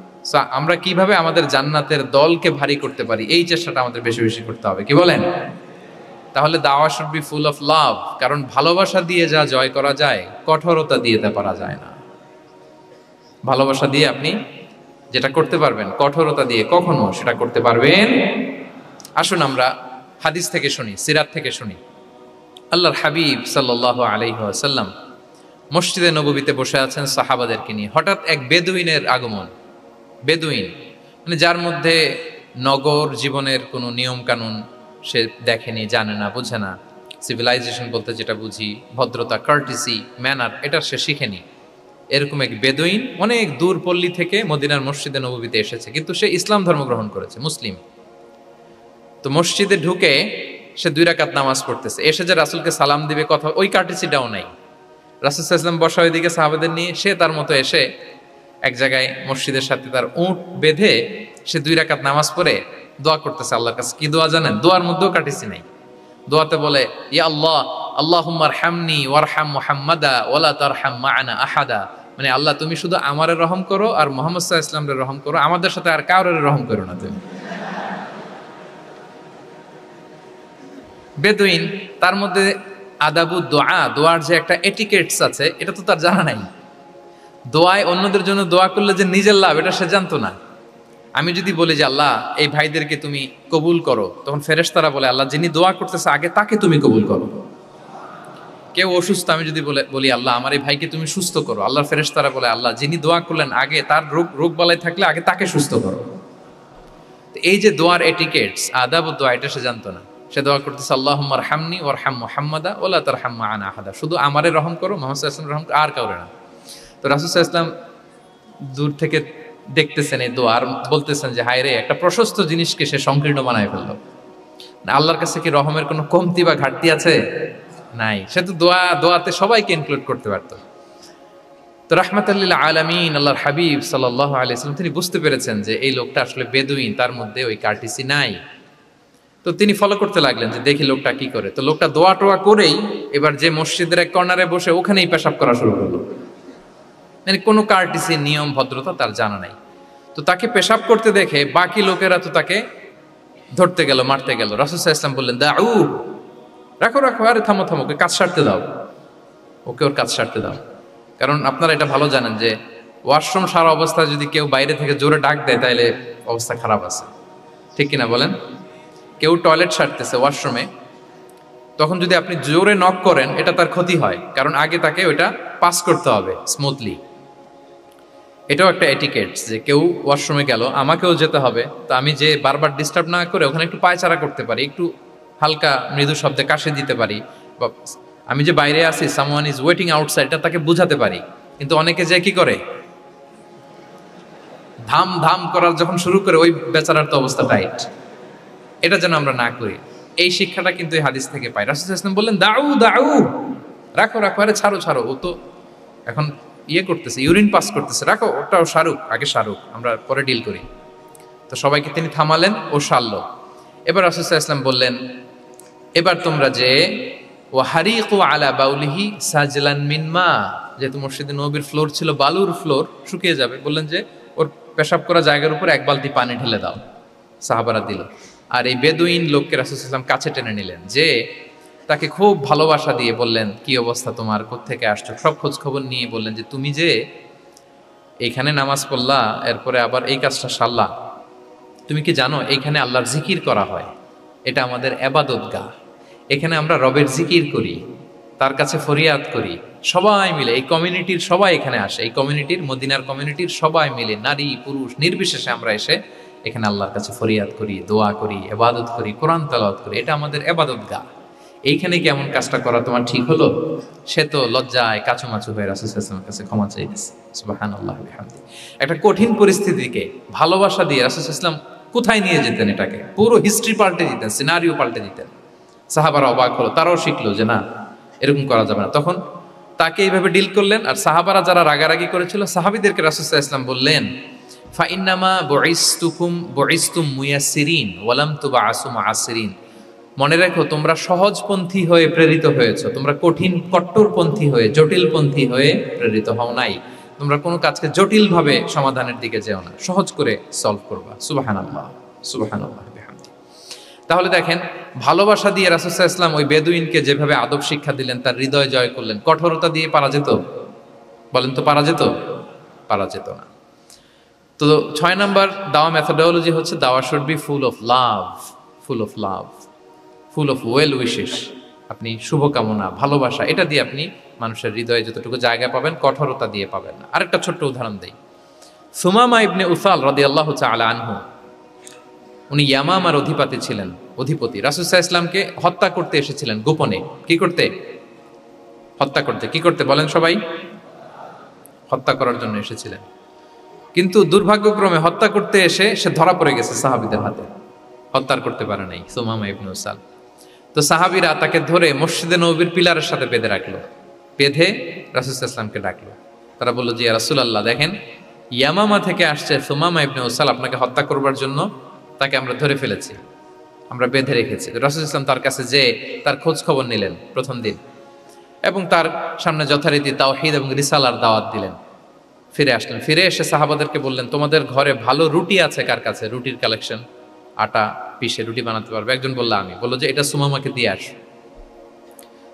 আমরা কিভাবে আমাদের জান্নাতের দলকে ভারী করতে পারি, এই চেষ্টাটা আমাদের বেশি বেশি করতে হবে, কি বলেন? তাহলে দাওয়া should be full of love, কারণ ভালোবাসা দিয়ে যা জয় করা যায়, কঠোরতা দিয়ে তা পারা যায় না। ভালোবাসা দিয়ে আপনি যেটা করতে পারবেন, কঠোরতা দিয়ে কখনো সেটা করতে পারবেন। আসুন আমরা হাদিস থেকে শুনি, সিরাত থেকে শুনি। আল্লাহর হাবিব সাল্লাল্লাহু আলাইহি ওয়াসাল্লাম মসজিদে নববীতে বসে আছেন সাহাবাদেরকে নিয়ে। হঠাৎ এক বেদুইনের আগমন। বেদুইন মানে যার মধ্যে নগর জীবনের কোনো নিয়ম কানুন সে দেখেনি, জানে না, বোঝে না। সিভিলাইজেশন বলতে যেটা বুঝি, ভদ্রতা, কার্টিসি, ম্যানার, এটা সে শিখেনি। এরকম এক বেদুইন অনেক দূর পল্লী থেকে মদিনার মসজিদে নববীতে এসেছে, কিন্তু সে ইসলাম ধর্ম গ্রহণ করেছে, মুসলিম। তো মসজিদে ঢুকে সে 2 রাকাত নামাজ পড়তেছে, এসে যে রাসূলকে সালাম দিবে কথা, ওই কার্টিসিটাও নাই। রাসূল সাল্লাল্লাহু আলাইহি ওয়াসাল্লাম বসা ওইদিকে সাহাবাদের নিয়ে, সে তার মতো এসে এক জায়গায় মসজিদের সাথে তার উট বেঁধে সে 2 রাকাত নামাজ পড়ে দোয়া করতেছে আল্লাহর কাছে। কি দোয়া জানেন? দোয়ার মধ্যেও কাটিসি নাই। দোয়াতে বলে, ইয়া আল্লাহ, আল্লাহুম্মা আরহামনি ওয়ারহাম মুহাম্মাদা ওয়ালা তারহাম মা'ানা আহাদা। মানে আল্লাহ তুমি শুধু আমারে রহম করো আর মুহাম্মদ সাল্লাল্লাহু আলাইহি ওয়াসাল্লামের রহম করো, আমাদের সাথে আর কাউরে রহম করো না তুমি। বেদুইন, তার মধ্যে আদাবু দোয়া, দোয়ার যে একটা এটিকেটস আছে, এটা তো তার জানা নাই। দোয়ায় অন্যদের জন্য দোয়া করলে যে নিজের লাভ, এটা সে জানতো না। আমি যদি বলি যে আল্লাহ এই ভাইদেরকে তুমি কবুল করো, তখন ফেরেশতারা বলে আল্লাহ যিনি দোয়া করতেছে আগে তাকে তুমি কবুল করো। কেউ অসুস্থ, আমি যদি বলি আল্লাহ আমার এই ভাইকে তুমি সুস্থ করো, আল্লাহর ফেরেশতারা বলে আল্লাহ যিনি দোয়া করলেন আগে তার রোগ বালাই থাকলে আগে তাকে সুস্থ করো। এই যে দোয়ার এটিকেটস, আদাব ও দোয়া, এটা সে জানতো না। সে দোয়া করতেছে আল্লাহুম্মা আরহামনি ওয়ারহাম মুহাম্মাদা ওয়ালা তারহাম মা'ানা আহাদা, শুধু আমারে রহম করো, মুহাম্মদ সাল্লাল্লাহু আলাইহি ওয়াসাল্লাম রহম করো, আর কাউরে না। তো রাসূল সাল্লাল্লাহু আলাইহি ওয়াসাল্লাম দূর থেকে দেখতেছেন এই দোয়া, আর বলতেছেন যে হায় রে, একটা প্রশস্ত জিনিসকে সে সংকীর্ণ বানায় ফেললো। আল্লাহর কাছে কি রহমের কোনো কমতি বা ঘাটতি আছে? নাই। সে তো দোয়াতে সবাইকে ইনক্লুড করতে পারতো। তো রাহমাতাল লিল আলামিন আল্লাহর হাবিব সাল্লাল্লাহু আলাইহি ওয়াসাল্লাম তিনি বুঝতে পেরেছেন যে এই লোকটা আসলে বেদুইন, তার মধ্যে ওই কার্টিসি নাই। তো তিনি ফলো করতে লাগলেন যে দেখি লোকটা কি করে। তো লোকটা দোয়া টোয়া করেই এবার যে মসজিদের এক কর্নারে বসে ওখানেই পেশাব করা শুরু করলো। মানে কোনো কার্টিসি, নিয়ম, ভদ্রতা তার জানা নাই। তো তাকে পেশাব করতে দেখে বাকি লোকেরা তো তাকে ধরতে গেল, মারতে গেল। রাসূল সাল্লাল্লাহু আলাইহি ওয়াসাল্লাম বললেন দাউ, রাখো রাখো, আরে থামো থামো, ওকে কাজ সারতে দাও, ওকে ওর কাজ সারতে দাও। কারণ আপনারা এটা ভালো জানেন যে ওয়াশরুম সারা অবস্থায় যদি কেউ বাইরে থেকে জোরে ডাক দেয় তাহলে অবস্থা খারাপ আছে, ঠিক কিনা বলেন? কেউ টয়লেট সারতেছে ওয়াশরুমে, তখন যদি আপনি জোরে নক করেন এটা তার ক্ষতি হয়, কারণ আগে তাকে ওইটা পাস করতে হবে স্মুথলি। এটাও একটা এটিকেটস যে কেউ ওয়াশরুমে গেল, আমাকেও যেতে হবে, তো আমি যে বারবার ডিস্টার্ব না করে ওখানে একটু পায়চারা করতে পারি, একটু হালকা মৃদু শব্দে কাশি দিতে পারি, বা আমি যে বাইরে আছি, সামওয়ান ইজ ওয়েটিং আউটসাইড, এটা তাকে বুঝাতে পারি। কিন্তু অনেকে যে কি করে, ধাম ধাম করার যখন শুরু করে ওই বেচারার তো অবস্থা টাইট। এটা যেন আমরা না করি, এই শিক্ষাটা কিন্তু এই হাদিস থেকে পাই। রাসূল সাল্লাল্লাহু আলাইহি ওয়াসাল্লাম বললেন দাউ দাউ, রাখো রাখো, আরে ছাড়ো ছাড়ো, ও তো এখন করতেছে, ইউরিন পাস করতেছে, রাখো, ওটাও সারুক, আগে সারুক, আমরা পরে ডিল করি। তো সবাইকে তিনি থামালেন, ও সারলো। এবার রাসূল সাল্লাল্লাহু আলাইহি ওয়াসাল্লাম বললেন এবার তোমরা যে ওয়াহারিকু আলা বাউলিহি সাজলান মিন মা, যেহেতু মসজিদে নববীর ফ্লোর ছিল বালুর ফ্লোর, শুকিয়ে যাবে, বললেন যে ওর পেশাব করা জায়গার উপর 1 বালতি পানি ঢেলে দাও। সাহাবারা দিল। আর এই বেদুইন লোককে রাসূল সাল্লাল্লাহু আলাইহি ওয়াসাল্লাম কাছে টেনে নিলেন, যে তাকে খুব ভালোবাসা দিয়ে বললেন কি অবস্থা তোমার, কোত্থেকে আসছো, সব খোঁজ খবর নিয়ে বললেন যে তুমি যে এইখানে নামাজ পড়লা, এরপরে আবার এই কাজটা সারলা, তুমি কি জানো এইখানে আল্লাহর জিকির করা হয়, এটা আমাদের ইবাদতগাহ, এখানে আমরা রবের জিকির করি, তার কাছে ফরিয়াদ করি, সবাই মিলে এই কমিউনিটির সবাই এখানে আসে, এই কমিউনিটির মদিনার কমিউনিটির সবাই মিলে নারী পুরুষ নির্বিশেষে আমরা এসে এখানে আল্লাহর কাছে ফরিয়াদ করি, দোয়া করি, ইবাদত করি, কোরআন তেলাওয়াত করি। এটা আমাদের ইবাদতগাহ। এইখানে কি এমন কাজটা করা তোমার ঠিক হলো? সে তো লজ্জায় কাচুমাচু হয়ে রাসূল সাল্লাল্লাহু আলাইহি ওয়াসাল্লামের কাছে ক্ষমা চাইতেছে। সুবহানাল্লাহ ওয়া বিহামদিহি। একটা কঠিন পরিস্থিতিকে ভালোবাসা দিয়ে রাসূল সাল্লাল্লাহু আলাইহি ওয়াসাল্লাম কোথায় নিয়ে যেতেন, এটাকে পুরো হিস্ট্রি পাল্টে দিতেন, সিনারিও পাল্টে দিতেন। সাহাবারা অবাক হলো, তারাও শিখলো যে না, এরকম করা যাবে না। তখন তাকে এইভাবে ডিল করলেন। আর সাহাবারা যারা রাগারাগি করেছিল, সাহাবীদেরকে রাসূল সাল্লাল্লাহু আলাইহি ওয়াসাল্লাম বললেন, ফাইন্নামা বুইসতুম মুয়াসসিরিন ওয়া লাম তুবআসু মুআসসিরিন। মনে রাখো, তোমরা সহজপন্থী হয়ে প্রেরিত হয়েছো, তোমরা কঠিন কট্টরপন্থী হয়ে জটিলপন্থী হয়ে প্রেরিত হও নাই। তোমরা কোনো কাজকে জটিলভাবে সমাধানের দিকে যেও না, সহজ করে সলভ করবা। সুবহানাল্লাহ, সুবহানাল্লাহ বিহামদিহি। তাহলে দেখেন, ভালোবাসা দিয়ে রাসূল সাল্লাল্লাহু আলাইহি ওয়াসাল্লাম ওই বেদুইনকে যেভাবে আদব শিক্ষা দিলেন, তার হৃদয় জয় করলেন। কঠোরতা দিয়ে পারা যেত? বলেন তো, পারা যেত? পারা যেত না। তো 6 নাম্বার দাওয়া মেথোডোলজি হচ্ছে দাওয়া should be full of love, full of love, full of well wishes. আপনি শুভকামনা, ভালোবাসা, এটা দিয়ে আপনি মানুষের হৃদয়ে যতটুকু জায়গা পাবেন, কঠোরতা দিয়ে পাবেন না। আরেকটা ছোট্ট উদাহরণ দেই। সুমামা ইবনে উসাল রাদিয়াল্লাহু তাআলা আনহু, উনি ইয়ামামার অধিপতি ছিলেন, অধিপতি। রাসূল সাল্লাল্লাহু আলাইহি ওয়াসাল্লামকে হত্যা করতে এসেছিলেন গোপনে। কি করতে? হত্যা করতে। কি করতে বলেন সবাই? হত্যা করার জন্য এসেছিলেন। কিন্তু দুর্ভাগ্যক্রমে হত্যা করতে এসে সে ধরা পড়ে গেছে সাহাবীদের হাতে, হত্যার করতে পারে নাই সুমামা ইবনে উসাল। তো সাহাবীরা তাকে ধরে মসজিদে নববীর পিলারের সাথে বেঁধে রাখলো, বেঁধে রাসূল সাল্লাল্লাহু আলাইহি ওয়াসাল্লামকে ডাকলো। তারা বলল, যে ইয়া রাসূলুল্লাহ, দেখেন ইয়ামামা থেকে আসছে সুমামা ইবনে উসাল আপনাকে হত্যা করবার জন্য, তাকে আমরা ধরে ফেলেছি, আমরা বেঁধে রেখেছি। রাসূল সাল্লাল্লাহু আলাইহি ওয়াসাল্লাম তার কাছে যে তার খোঁজ খবর নিলেন প্রথম দিন, এবং তার সামনে যথারীতি তাওহীদ এবং রিসালার দাওয়াত দিলেন। ফিরে আসলেন, ফিরে এসে সাহাবাদেরকে বললেন, তোমাদের ঘরে ভালো রুটি আছে কার কাছে? রুটির কালেকশন, আটা পিষে রুটি বানাতে পারবে। একজন বলল আমি। বললো যে এটা সুমামাকে দিয়ে আস।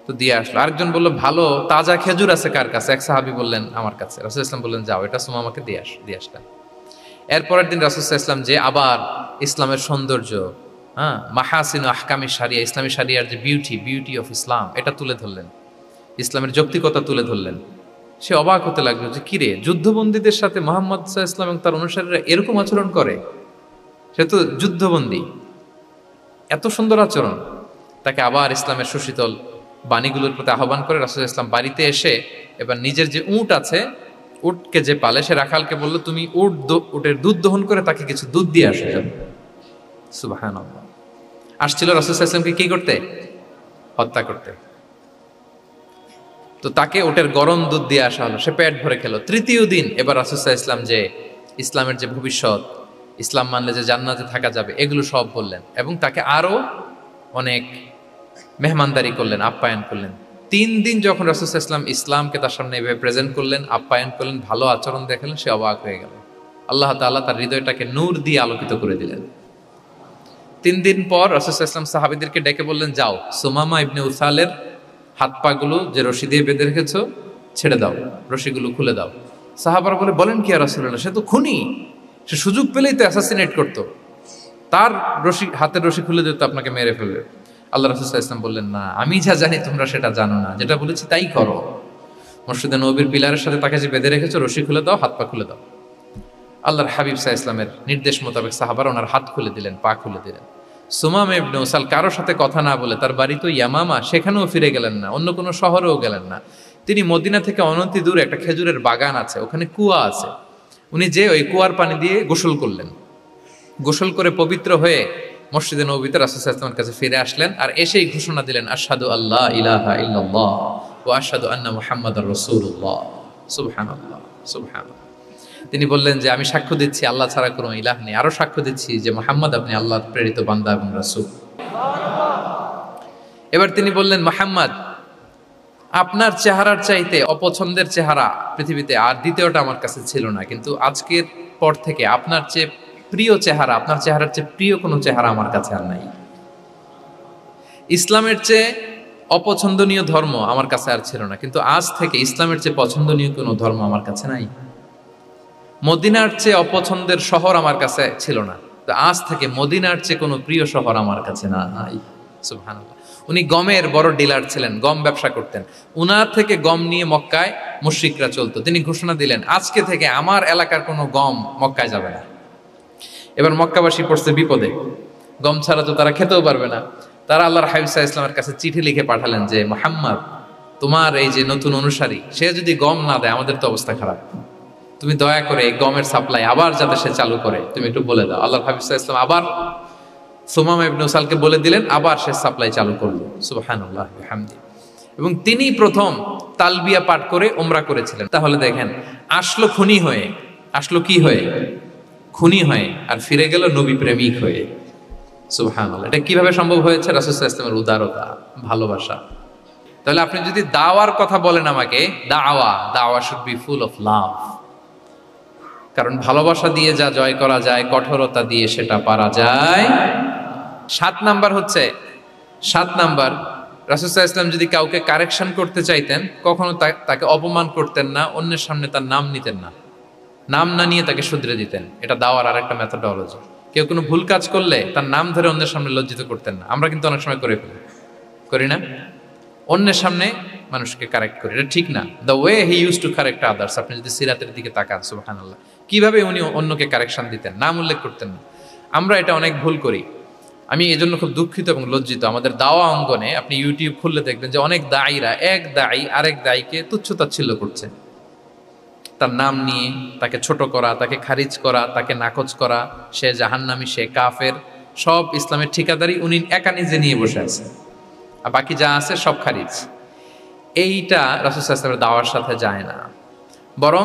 তো দিয়ে আসলো। আরেকজন বললো ভালো তাজা খেজুর আছে কার কাছে? এক সাহাবী বললেন আমার কাছে। রাসূল ইসলাম বললেন যাও, এটা সুমামাকে দিয়ে আস। দিয়ে আসলেন। এরপরের দিন রাসূল ইসলাম যে আবার ইসলামের সৌন্দর্য, মাহাসিন আহকামি শারিয়া, ইসলামী শারিয়ার যে বিউটি অফ ইসলাম, এটা তুলে ধরলেন, ইসলামের যৌক্তিকতা তুলে ধরলেন। সে অবাক হতে লাগলো যে কিরে, যুদ্ধবন্দীদের সাথে মুহাম্মদ সাল্লাল্লাহু আলাইহি ওয়াসাল্লাম এবং তার অনুসারীরা এরকম আচরণ করে? সে তো যুদ্ধবন্দী, এত সুন্দর আচরণ। তাকে আবার ইসলামের সুশীতল বাণীগুলোর প্রতি আহ্বান করে রাসূল ইসলাম বাড়িতে এসে এবার নিজের যে উট আছে, উটকে যে পালে, সে রাখালকে বলল, তুমি উটের দুধ দহন করে তাকে কিছু দুধ দিয়ে আসো। সুবহানাল্লাহ। আসছিল রাসূল সাল্লাল্লাহু আলাইহি ওয়াসাল্লামকে কি করতে? হত্যা করতে। তো তাকে ওটের গরম দুধ দিয়ে আসা হলো, সে পেট ভরে খেলো। তৃতীয় দিন এবার রাসূল সাল্লাল্লাহু আলাইহি ওয়াসাল্লাম যে ইসলামের যে ভবিষ্যৎ, ইসলাম মানলে যে জান্নাতে থাকা যাবে, এগুলো সব বললেন, এবং তাকে আরো অনেক মেহমানদারি করলেন, আপ্যায়ন করলেন। 3 দিন যখন রাসূল সাল্লাল্লাহু আলাইহি ওয়াসাল্লাম ইসলামকে তার সামনে এভাবে প্রেজেন্ট করলেন, আপ্যায়ন করলেন, ভালো আচরণ দেখালেন, সে অবাক হয়ে গেল। আল্লাহ তাআলা তার হৃদয়টাকে নূর দিয়ে আলোকিত করে দিলেন। 3 দিন পর রাসূল সাল্লাল্লাহু আলাইহি ওয়াসাল্লাম সাহাবীদেরকে ডেকে বললেন, যাও সুমামা ইবনে উসালের হাত পাগুলো যে রশি দিয়ে বেঁধে রেখেছো ছেড়ে দাও, রশিগুলো খুলে দাও। সাহাবারা বলেন কি ইয়া রাসূলুল্লাহ, সে তো খুনি, সে সুযোগ পেলেই তো অ্যাসাসিনেট করতো, তার রশি, হাতের রশি খুলে দিত, আপনাকে মেরে ফেলবে। আল্লাহ রাসূল সাল্লাল্লাহু আলাইহি ওয়াসাল্লাম বললেন, না, আমি যা জানি তোমরা সেটা জানো না, যেটা বলেছি তাই করো। মসজিদে নববীর পিলারের সাথে তাকে যে বেঁধে রেখেছো, রশি খুলে দাও, হাত পা খুলে দাও। আল্লাহর হাবিব সাল্লাল্লাহু আলাইহি ওয়াসাল্লামের নির্দেশ মোতাবেক সাহাবারা ওনার হাত খুলে দিলেন, পা খুলে দিলেন। সুমামা ইবনে উসাল কারোর সাথে কথা না বলে, তার বাড়ি তো ইয়ামামা, সেখানেও ফিরে গেলেন না, অন্য কোনো শহরেও গেলেন না। তিনি মদিনা থেকে অনতি দূরে একটা খেজুরের বাগান আছে, ওখানে কুয়া আছে, উনি যে ওই কুয়ার পানি দিয়ে গোসল করলেন। গোসল করে পবিত্র হয়ে মসজিদে নববীতে রাসূল সাল্লাল্লাহু আলাইহি ওয়াসাল্লামের কাছে ফিরে আসলেন, আর এসেই ঘোষণা দিলেন, আশহাদু আল্লা ইলাহা ইল্লাল্লাহ ওয়া আশহাদু আন্না মুহাম্মাদার রাসূলুল্লাহ। সুবহানাল্লাহ, সুবহানাল্লাহ। তিনি বললেন যে আমি সাক্ষ্য দিচ্ছি আল্লাহ ছাড়া কোনো ইলাহ নেই, আরো সাক্ষ্য দিচ্ছি যে মুহাম্মদ আপনি আল্লাহর প্রেরিত বান্দা এবং রাসূল। এবার তিনি বললেন, মুহাম্মদ, আপনার চেহারার চাইতে অপছন্দের চেহারা পৃথিবীতে আর দ্বিতীয়টা আমার কাছে ছিল না, কিন্তু আজকের পর থেকে আপনার চেয়ে প্রিয় চেহারা, আপনার চেহারার চেয়ে প্রিয় কোনো চেহারা আমার কাছে আর নাই। ইসলামের চেয়ে অপছন্দনীয় ধর্ম আমার কাছে আর ছিল না, কিন্তু আজ থেকে ইসলামের চেয়ে পছন্দনীয় কোনো ধর্ম আমার কাছে নাই। মদিনার চেয়ে অপছন্দের শহর আমার কাছে ছিল না, তো আজ থেকে মদিনার চেয়ে কোনো প্রিয় শহর আমার কাছে নাই। সুবহানাল্লাহ। উনি গমের বড় ডিলার ছিলেন, গম ব্যবসা করতেন। উনার থেকে গম নিয়ে মক্কায় মুশরিকরা চলতো। তিনি ঘোষণা দিলেন, আজকে থেকে আমার এলাকার কোনো গম মক্কায় যাবে না। এবার মক্কাবাসী পড়ছে বিপদে, গম ছাড়া তো তারা খেতেও পারবে না। তারা আল্লাহর হাবিব সাল্লাল্লাহু আলাইহি ওয়াসাল্লামের কাছে চিঠি লিখে পাঠালেন যে, মুহাম্মদ, তোমার এই যে নতুন অনুসারী, সে যদি গম না দেয় আমাদের তো অবস্থা খারাপ। তুমি দয়া করে এই গমের সাপ্লাই আবার যাতে সে চালু করে তুমি একটু বলে দাও। আল্লাহর হাবিব সাল্লাল্লাহু আলাইহি ওয়াসাল্লাম আবার সুমামা ইবনে উসালকে বলে দিলেন, আবার সে সাপ্লাই চালু করলো। সুবহানাল্লাহ ওয়া বিহামদি। এবং তিনি প্রথম তালবিয়া পাঠ করে উমরা করেছিলেন। তাহলে দেখেন, আসলো খুনি হয়ে, আসলো কি হয়ে? খুনি হয়ে, আর ফিরে গেল নবী প্রেমিক হয়ে। সুবহানাল্লাহ। এটা কিভাবে সম্ভব হয়েছে? রাসূল সাল্লাল্লাহু আলাইহি ওয়াসাল্লামের উদারতা, ভালোবাসা। তাহলে আপনি যদি দাওয়ার কথা বলেন আমাকে, দাওয়া should be full of love. কারণ ভালোবাসা দিয়ে যা জয় করা যায়, কঠোরতা দিয়ে সেটা পারা যায়। 7 নাম্বার হচ্ছে, 7 নাম্বার, রাসূল সাল্লাল্লাহু আলাইহি ওয়াসাল্লাম যদি কাউকে কারেকশন করতে চাইতেন, কখনো তাকে অপমান করতেন না, অন্যের সামনে তার নাম নিতেন না, নাম না নিয়ে তাকে শুধরে দিতেন। এটা দাওয়ার আরেকটা মেথডোলজি। কেউ কোনো ভুল কাজ করলে তার নাম ধরে অন্যের সামনে লজ্জিত করতেন না। আমরা কিন্তু অনেক সময় করে ফেলি, করি না? অন্যের সামনে মানুষকে কারেক্ট করি, এটা ঠিক না। The way he use to correct others, আপনি যদি সিরাতের দিকে তাকান, সুবহানাল্লাহ, কিভাবে উনি অন্যকে কারেকশন দিতেন, নাম উল্লেখ করতেন না। আমরা এটা অনেক ভুল করি। আমি এই জন্য খুব দুঃখিত এবং লজ্জিত। আমাদের দাওয়া অঙ্গনে আপনি ইউটিউব খুললে দেখবেন যে অনেক দায়ীরা, এক দায়ী আরেক দায়ীকে তুচ্ছ-তাচ্ছিল্য করছে, তার নাম নিয়ে তাকে ছোট করা, তাকে খারিজ করা, তাকে নাকচ করা, সে জাহান্নামী, সে কাফের, সব ইসলামের ঠিকাদারি উনি একা নিজে নিয়ে বসে আছে, আর বাকি যা আছে সব খারিজ। এইটা রাসূল সাল্লাল্লাহু আলাইহি ওয়াসাল্লামের দাওয়ার সাথে যায় না। বরং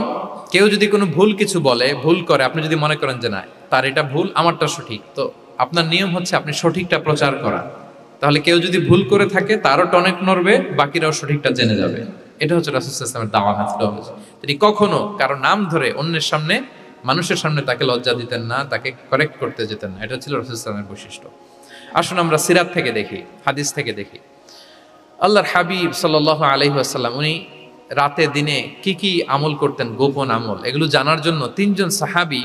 কেউ যদি কোনো ভুল কিছু বলে, ভুল করে, আপনি যদি মনে করেন যে না তার এটা ভুল, আমারটা সঠিক, তো আপনার নিয়ম হচ্ছে আপনি সঠিকটা প্রচার করা। তাহলে কেউ যদি ভুল করে থাকে তারও টনেক নড়বে, বাকিরাও সঠিকটা জেনে যাবে। এটা হচ্ছে রাসূল সাল্লাল্লাহু আলাইহি ওয়াসাল্লামের দাওয়া মেথডোলজি। তিনি কখনো কারো নাম ধরে অন্যের সামনে, মানুষের সামনে তাকে লজ্জা দিতেন না, তাকে কারেক্ট করতে যেতেন না। এটা ছিল রাসূল সাল্লাল্লাহু আলাইহি ওয়াসাল্লামের বৈশিষ্ট্য। আসুন আমরা সিরাত থেকে দেখি, হাদিস থেকে দেখি। আল্লাহর হাবিব সাল্লাল্লাহু আলাইহি ওয়াসাল্লাম উনি রাতে দিনে কি কি আমল করতেন, গোপন আমল, এগুলো জানার জন্য 3 জন সাহাবী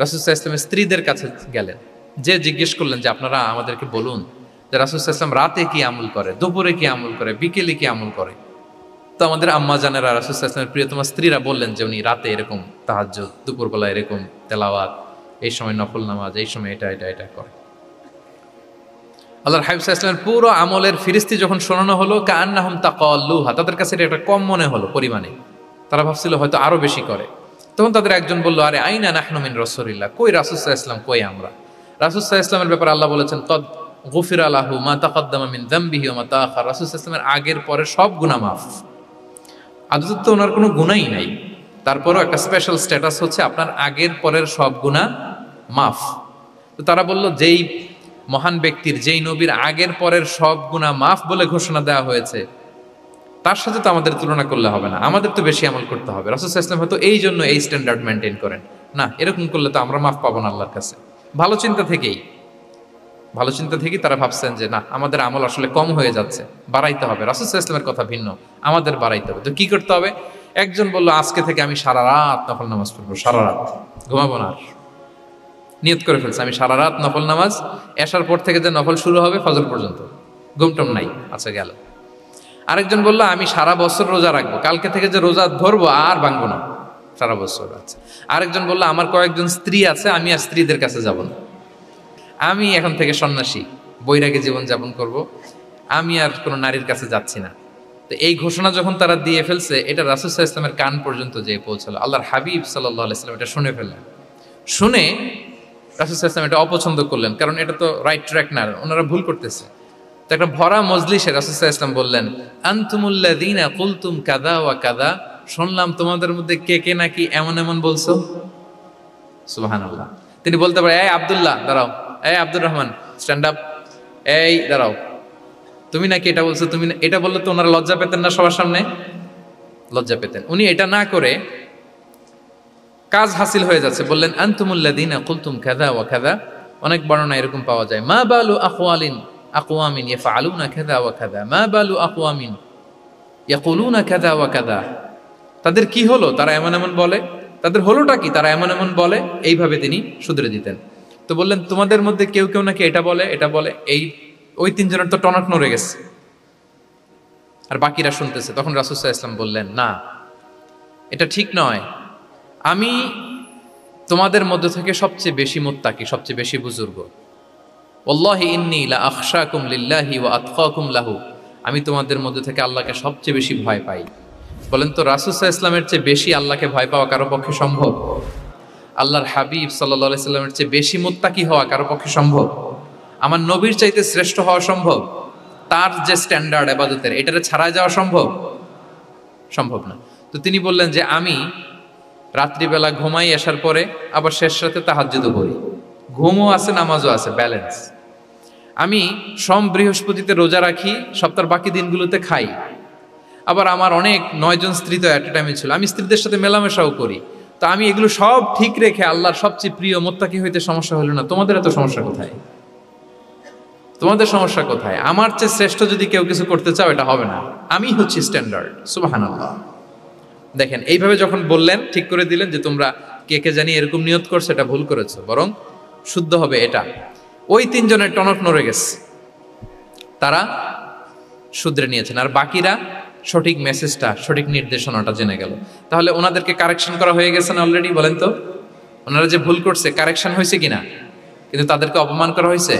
রাসূল সাল্লাল্লাহু আলাইহি ওয়াসাল্লামের স্ত্রীদের কাছে গেলেন। যে জিজ্ঞেস করলেন যে আপনারা আমাদেরকে বলুন যে রাসূল সাল্লাল্লাহু আলাইহি ওয়াসাল্লাম রাতে কি আমল করে, দুপুরে কি আমল করে, বিকেলে কি আমল করে। তো আমাদের আম্মা জানেরা, রাসূল সাল্লাল্লাহু আলাইহি ওয়াসাল্লামের প্রিয়তমা স্ত্রীরা বললেন যে উনি রাতে এরকম তাহাজ্জুদ, দুপুরবেলা এরকম তেলাওয়াত, এই সময় নফল নামাজ, এই সময় এটা এটা এটা করে। আল্লাহর হাবিব সাল্লাল্লাহু আলাইহি ওয়াসাল্লামের পুরো আমলের ফিরিস্তি যখন শোনানো হলো, কাআন্নাহুম তাকাল্লুহা, তাদের কাছে এটা কম মনে হলো পরিমাণে, তারা ভাবছিল হয়তো আরো বেশি করে। তখন তাদের একজন বলল, আরে আইনা নাহনু মিন রাসূলিল্লাহ, কই রাসূল সাল্লাল্লাহু আলাইহি ওয়াসাল্লাম, কই আমরা। রাসূল সাল্লাল্লাহু আলাইহি ওয়াসাল্লামের ব্যাপারে আল্লাহ বলেছেন, কদ গুফিরা লাহু মা তাকাদ্দামা মিন যামবিহি ওয়া মা তাআখার, রাসূল সাল্লাল্লাহু আলাইহি ওয়াসাল্লামের আগের পরে সব গুনাহ মাফ। আদতে তো ওনার কোনো গুনাহই নাই, তারপরও একটা স্পেশাল স্ট্যাটাস হচ্ছে আপনার আগের পরের সব গুনাহ মাফ। তো তারা বলল, যেই মহান ব্যক্তির, যেই নবীর আগের পরের সব গুনাহ মাফ বলে ঘোষণা দেওয়া হয়েছে, তার সাথে তো আমাদের তুলনা করলে হবে না, আমাদের তো বেশি আমল করতে হবে। রাসূল সাল্লাল্লাহু আলাইহি ওয়াসাল্লাম হয়তো এই জন্য এই স্ট্যান্ডার্ড মেনটেন করেন না, এরকম করলে তো আমরা মাফ পাবো না আল্লাহর কাছে। ভালো চিন্তা থেকেই তারা ভাবছেন যে না, আমাদের আমল আসলে কম হয়ে যাচ্ছে, বাড়াইতে হবে। রাসূল সাল্লাল্লাহু আলাইহি ওয়াসাল্লামের কথা ভিন্ন, আমাদের বাড়াইতে হবে। তো কি করতে হবে? একজন বলল, আজকে থেকে আমি সারা রাত নফল নামাজ পড়বো, সারা রাত ঘুমাবো না। নিয়ত করে ফেলছে, আমি সারা রাত নফল নামাজ, এশার পর থেকে যে নফল শুরু হবে ফজর পর্যন্ত, ঘুমটম নাই। আচ্ছা, গেল। আরেকজন বলল, আমি সারা বছর রোজা রাখবো, কালকে থেকে যে রোজা ধরবো আর ভাঙবো না, সারা বছর। আচ্ছা। আরেকজন বলল, আমার কয়েকজন স্ত্রী আছে, আমি আর স্ত্রীদের কাছে যাব না, আমি এখন থেকে সন্ন্যাসী, বৈরাগী জীবন যাপন করব, আমি আর কোনো নারীর কাছে যাচ্ছি না। তো এই ঘোষণা যখন তারা দিয়ে ফেলছে, এটা রাসূল সাল্লাল্লাহু আলাইহি ওয়াসাল্লামের কান পর্যন্ত যেয়ে পৌঁছলো। আল্লাহর হাবিব সাল্লাল্লাহু আলাইহি ওয়াসাল্লাম এটা শুনে ফেললেন। শুনে রাসূল সাল্লাল্লাহু আলাইহি ওয়াসাল্লাম এটা অপছন্দ করলেন, কারণ এটা তো রাইট ট্র্যাক না, ওনারা ভুল করতেছে। তো একটা ভরা মজলিসে রাসূল সাল্লাল্লাহু আলাইহি ওয়াসাল্লাম বললেন, আনতুমুল্লাযীনা কুলতুম কাযা ওয়া কাযা, শুনলাম তোমাদের মধ্যে কে কে নাকি এমন এমন বলছো। সুবহানাল্লাহ। তিনি বলতে পারে, এই আব্দুল্লাহ দাঁড়াও, এই আব্দুর রহমান স্ট্যান্ড আপ, এই দাঁড়াও, তুমি নাকি এটা বলছো, তুমি এটা বললে তো ওনারা লজ্জা পেতেন না? সবার সামনে লজ্জা পেতেন। উনি এটা না করে কাজ হাসিল হয়ে যাচ্ছে, বললেন আনতুমুল্লাযীনা কুলতুম কাযা ওয়া কাযা। অনেক বর্ণনা এরকম পাওয়া যায়, মা বালু আকওয়ামিন ইয়াফআলুনা কাযা ওয়া কাযা, মা বালু আকওয়ামিন ইয়াকুলুনা কাযা ওয়া কাযা। তাদের কি হলো, তারা এমন এমন বলে, তাদের হলোটা কি, তারা এমন এমন বলে। এইভাবে তিনি শুধরে দিতেন। তো বললেন, তোমাদের মধ্যে কেউ কেউ নাকি এটা বলে, এটা বলে, এই ওই তিনজনের তো টনক নড়ে গেছে, আর বাকিরা শুনতেছে। তখন রাসূল সাল্লাল্লাহু আলাইহি ওয়াসাল্লাম বললেন, না, এটা ঠিক নয়। আমি তোমাদের মধ্যে থেকে সবচেয়ে বেশি মুত্তাকি, সবচেয়ে বেশি বুজুর্গ। ওয়াল্লাহি ইন্নী লা আখশাকুম লিল্লাহি ওয়া আতকাকুম লাহু। আমি তোমাদের মধ্যে থেকে আল্লাহকে সবচেয়ে বেশি ভয় পাই। বলেন তো, রাসূল সাল্লাল্লাহু আলাইহি ওয়াসাল্লামের চেয়ে বেশি আল্লাহকে ভয় পাওয়া কারো পক্ষে সম্ভব? আল্লাহর হাবিব সাল্লাল্লাহু আলাইহি ওয়াসাল্লামের চেয়ে বেশি মুত্তাকি হওয়া কারো পক্ষে সম্ভব? আমার নবীর চাইতে শ্রেষ্ঠ হওয়া সম্ভব? তার যে স্ট্যান্ডার্ড ইবাদতের, এটারে ছাড়া যাওয়া সম্ভব? সম্ভব না। তো তিনি বললেন যে আমি রাত্রিবেলা ঘুমাই আসার পরে, আবার শেষ রাতে তাহাজ্জুদও করি। ঘুমও আছে, নামাজও আছে, ব্যালেন্স। আমি সোম বৃহস্পতিতে রোজা রাখি, সপ্তাহের বাকি দিনগুলোতে খাই। আবার আমার অনেক 9 জন স্ত্রী তো অ্যাট এ টাইমে ছিল, আমি স্ত্রীদের সাথে মেলামেশাও করি। তো আমি এগুলো সব ঠিক রেখে আল্লাহর সবচেয়ে প্রিয় মুত্তাকি হইতে সমস্যা হলো না। তোমাদের এত সমস্যা কোথায়? তোমাদের সমস্যা কোথায়? আমার চেয়ে শ্রেষ্ঠ যদি কেউ কিছু করতে চাও, এটা হবে না। আমি হচ্ছি স্ট্যান্ডার্ড। সুবহানাল্লাহ। দেখেন, এইভাবে যখন বললেন, ঠিক করে দিলেন যে তোমরা কে কে জানি এরকম নিয়ত করছো, এটা ভুল করেছো, বরং শুদ্ধ হবে এটা। ওই তিনজনের টনক নড়ে গেছে, তারা শুধরে নিয়েছেন, আর বাকিরা সঠিক মেসেজটা, সঠিক নির্দেশনাটা জেনে গেল। তাহলে ওনাদেরকে কারেকশন করা হয়ে গেছে না অলরেডি? বলেন তো, ওনারা যে ভুল করছে কারেকশন হয়েছে কিনা? কিন্তু তাদেরকে অপমান করা হয়েছে।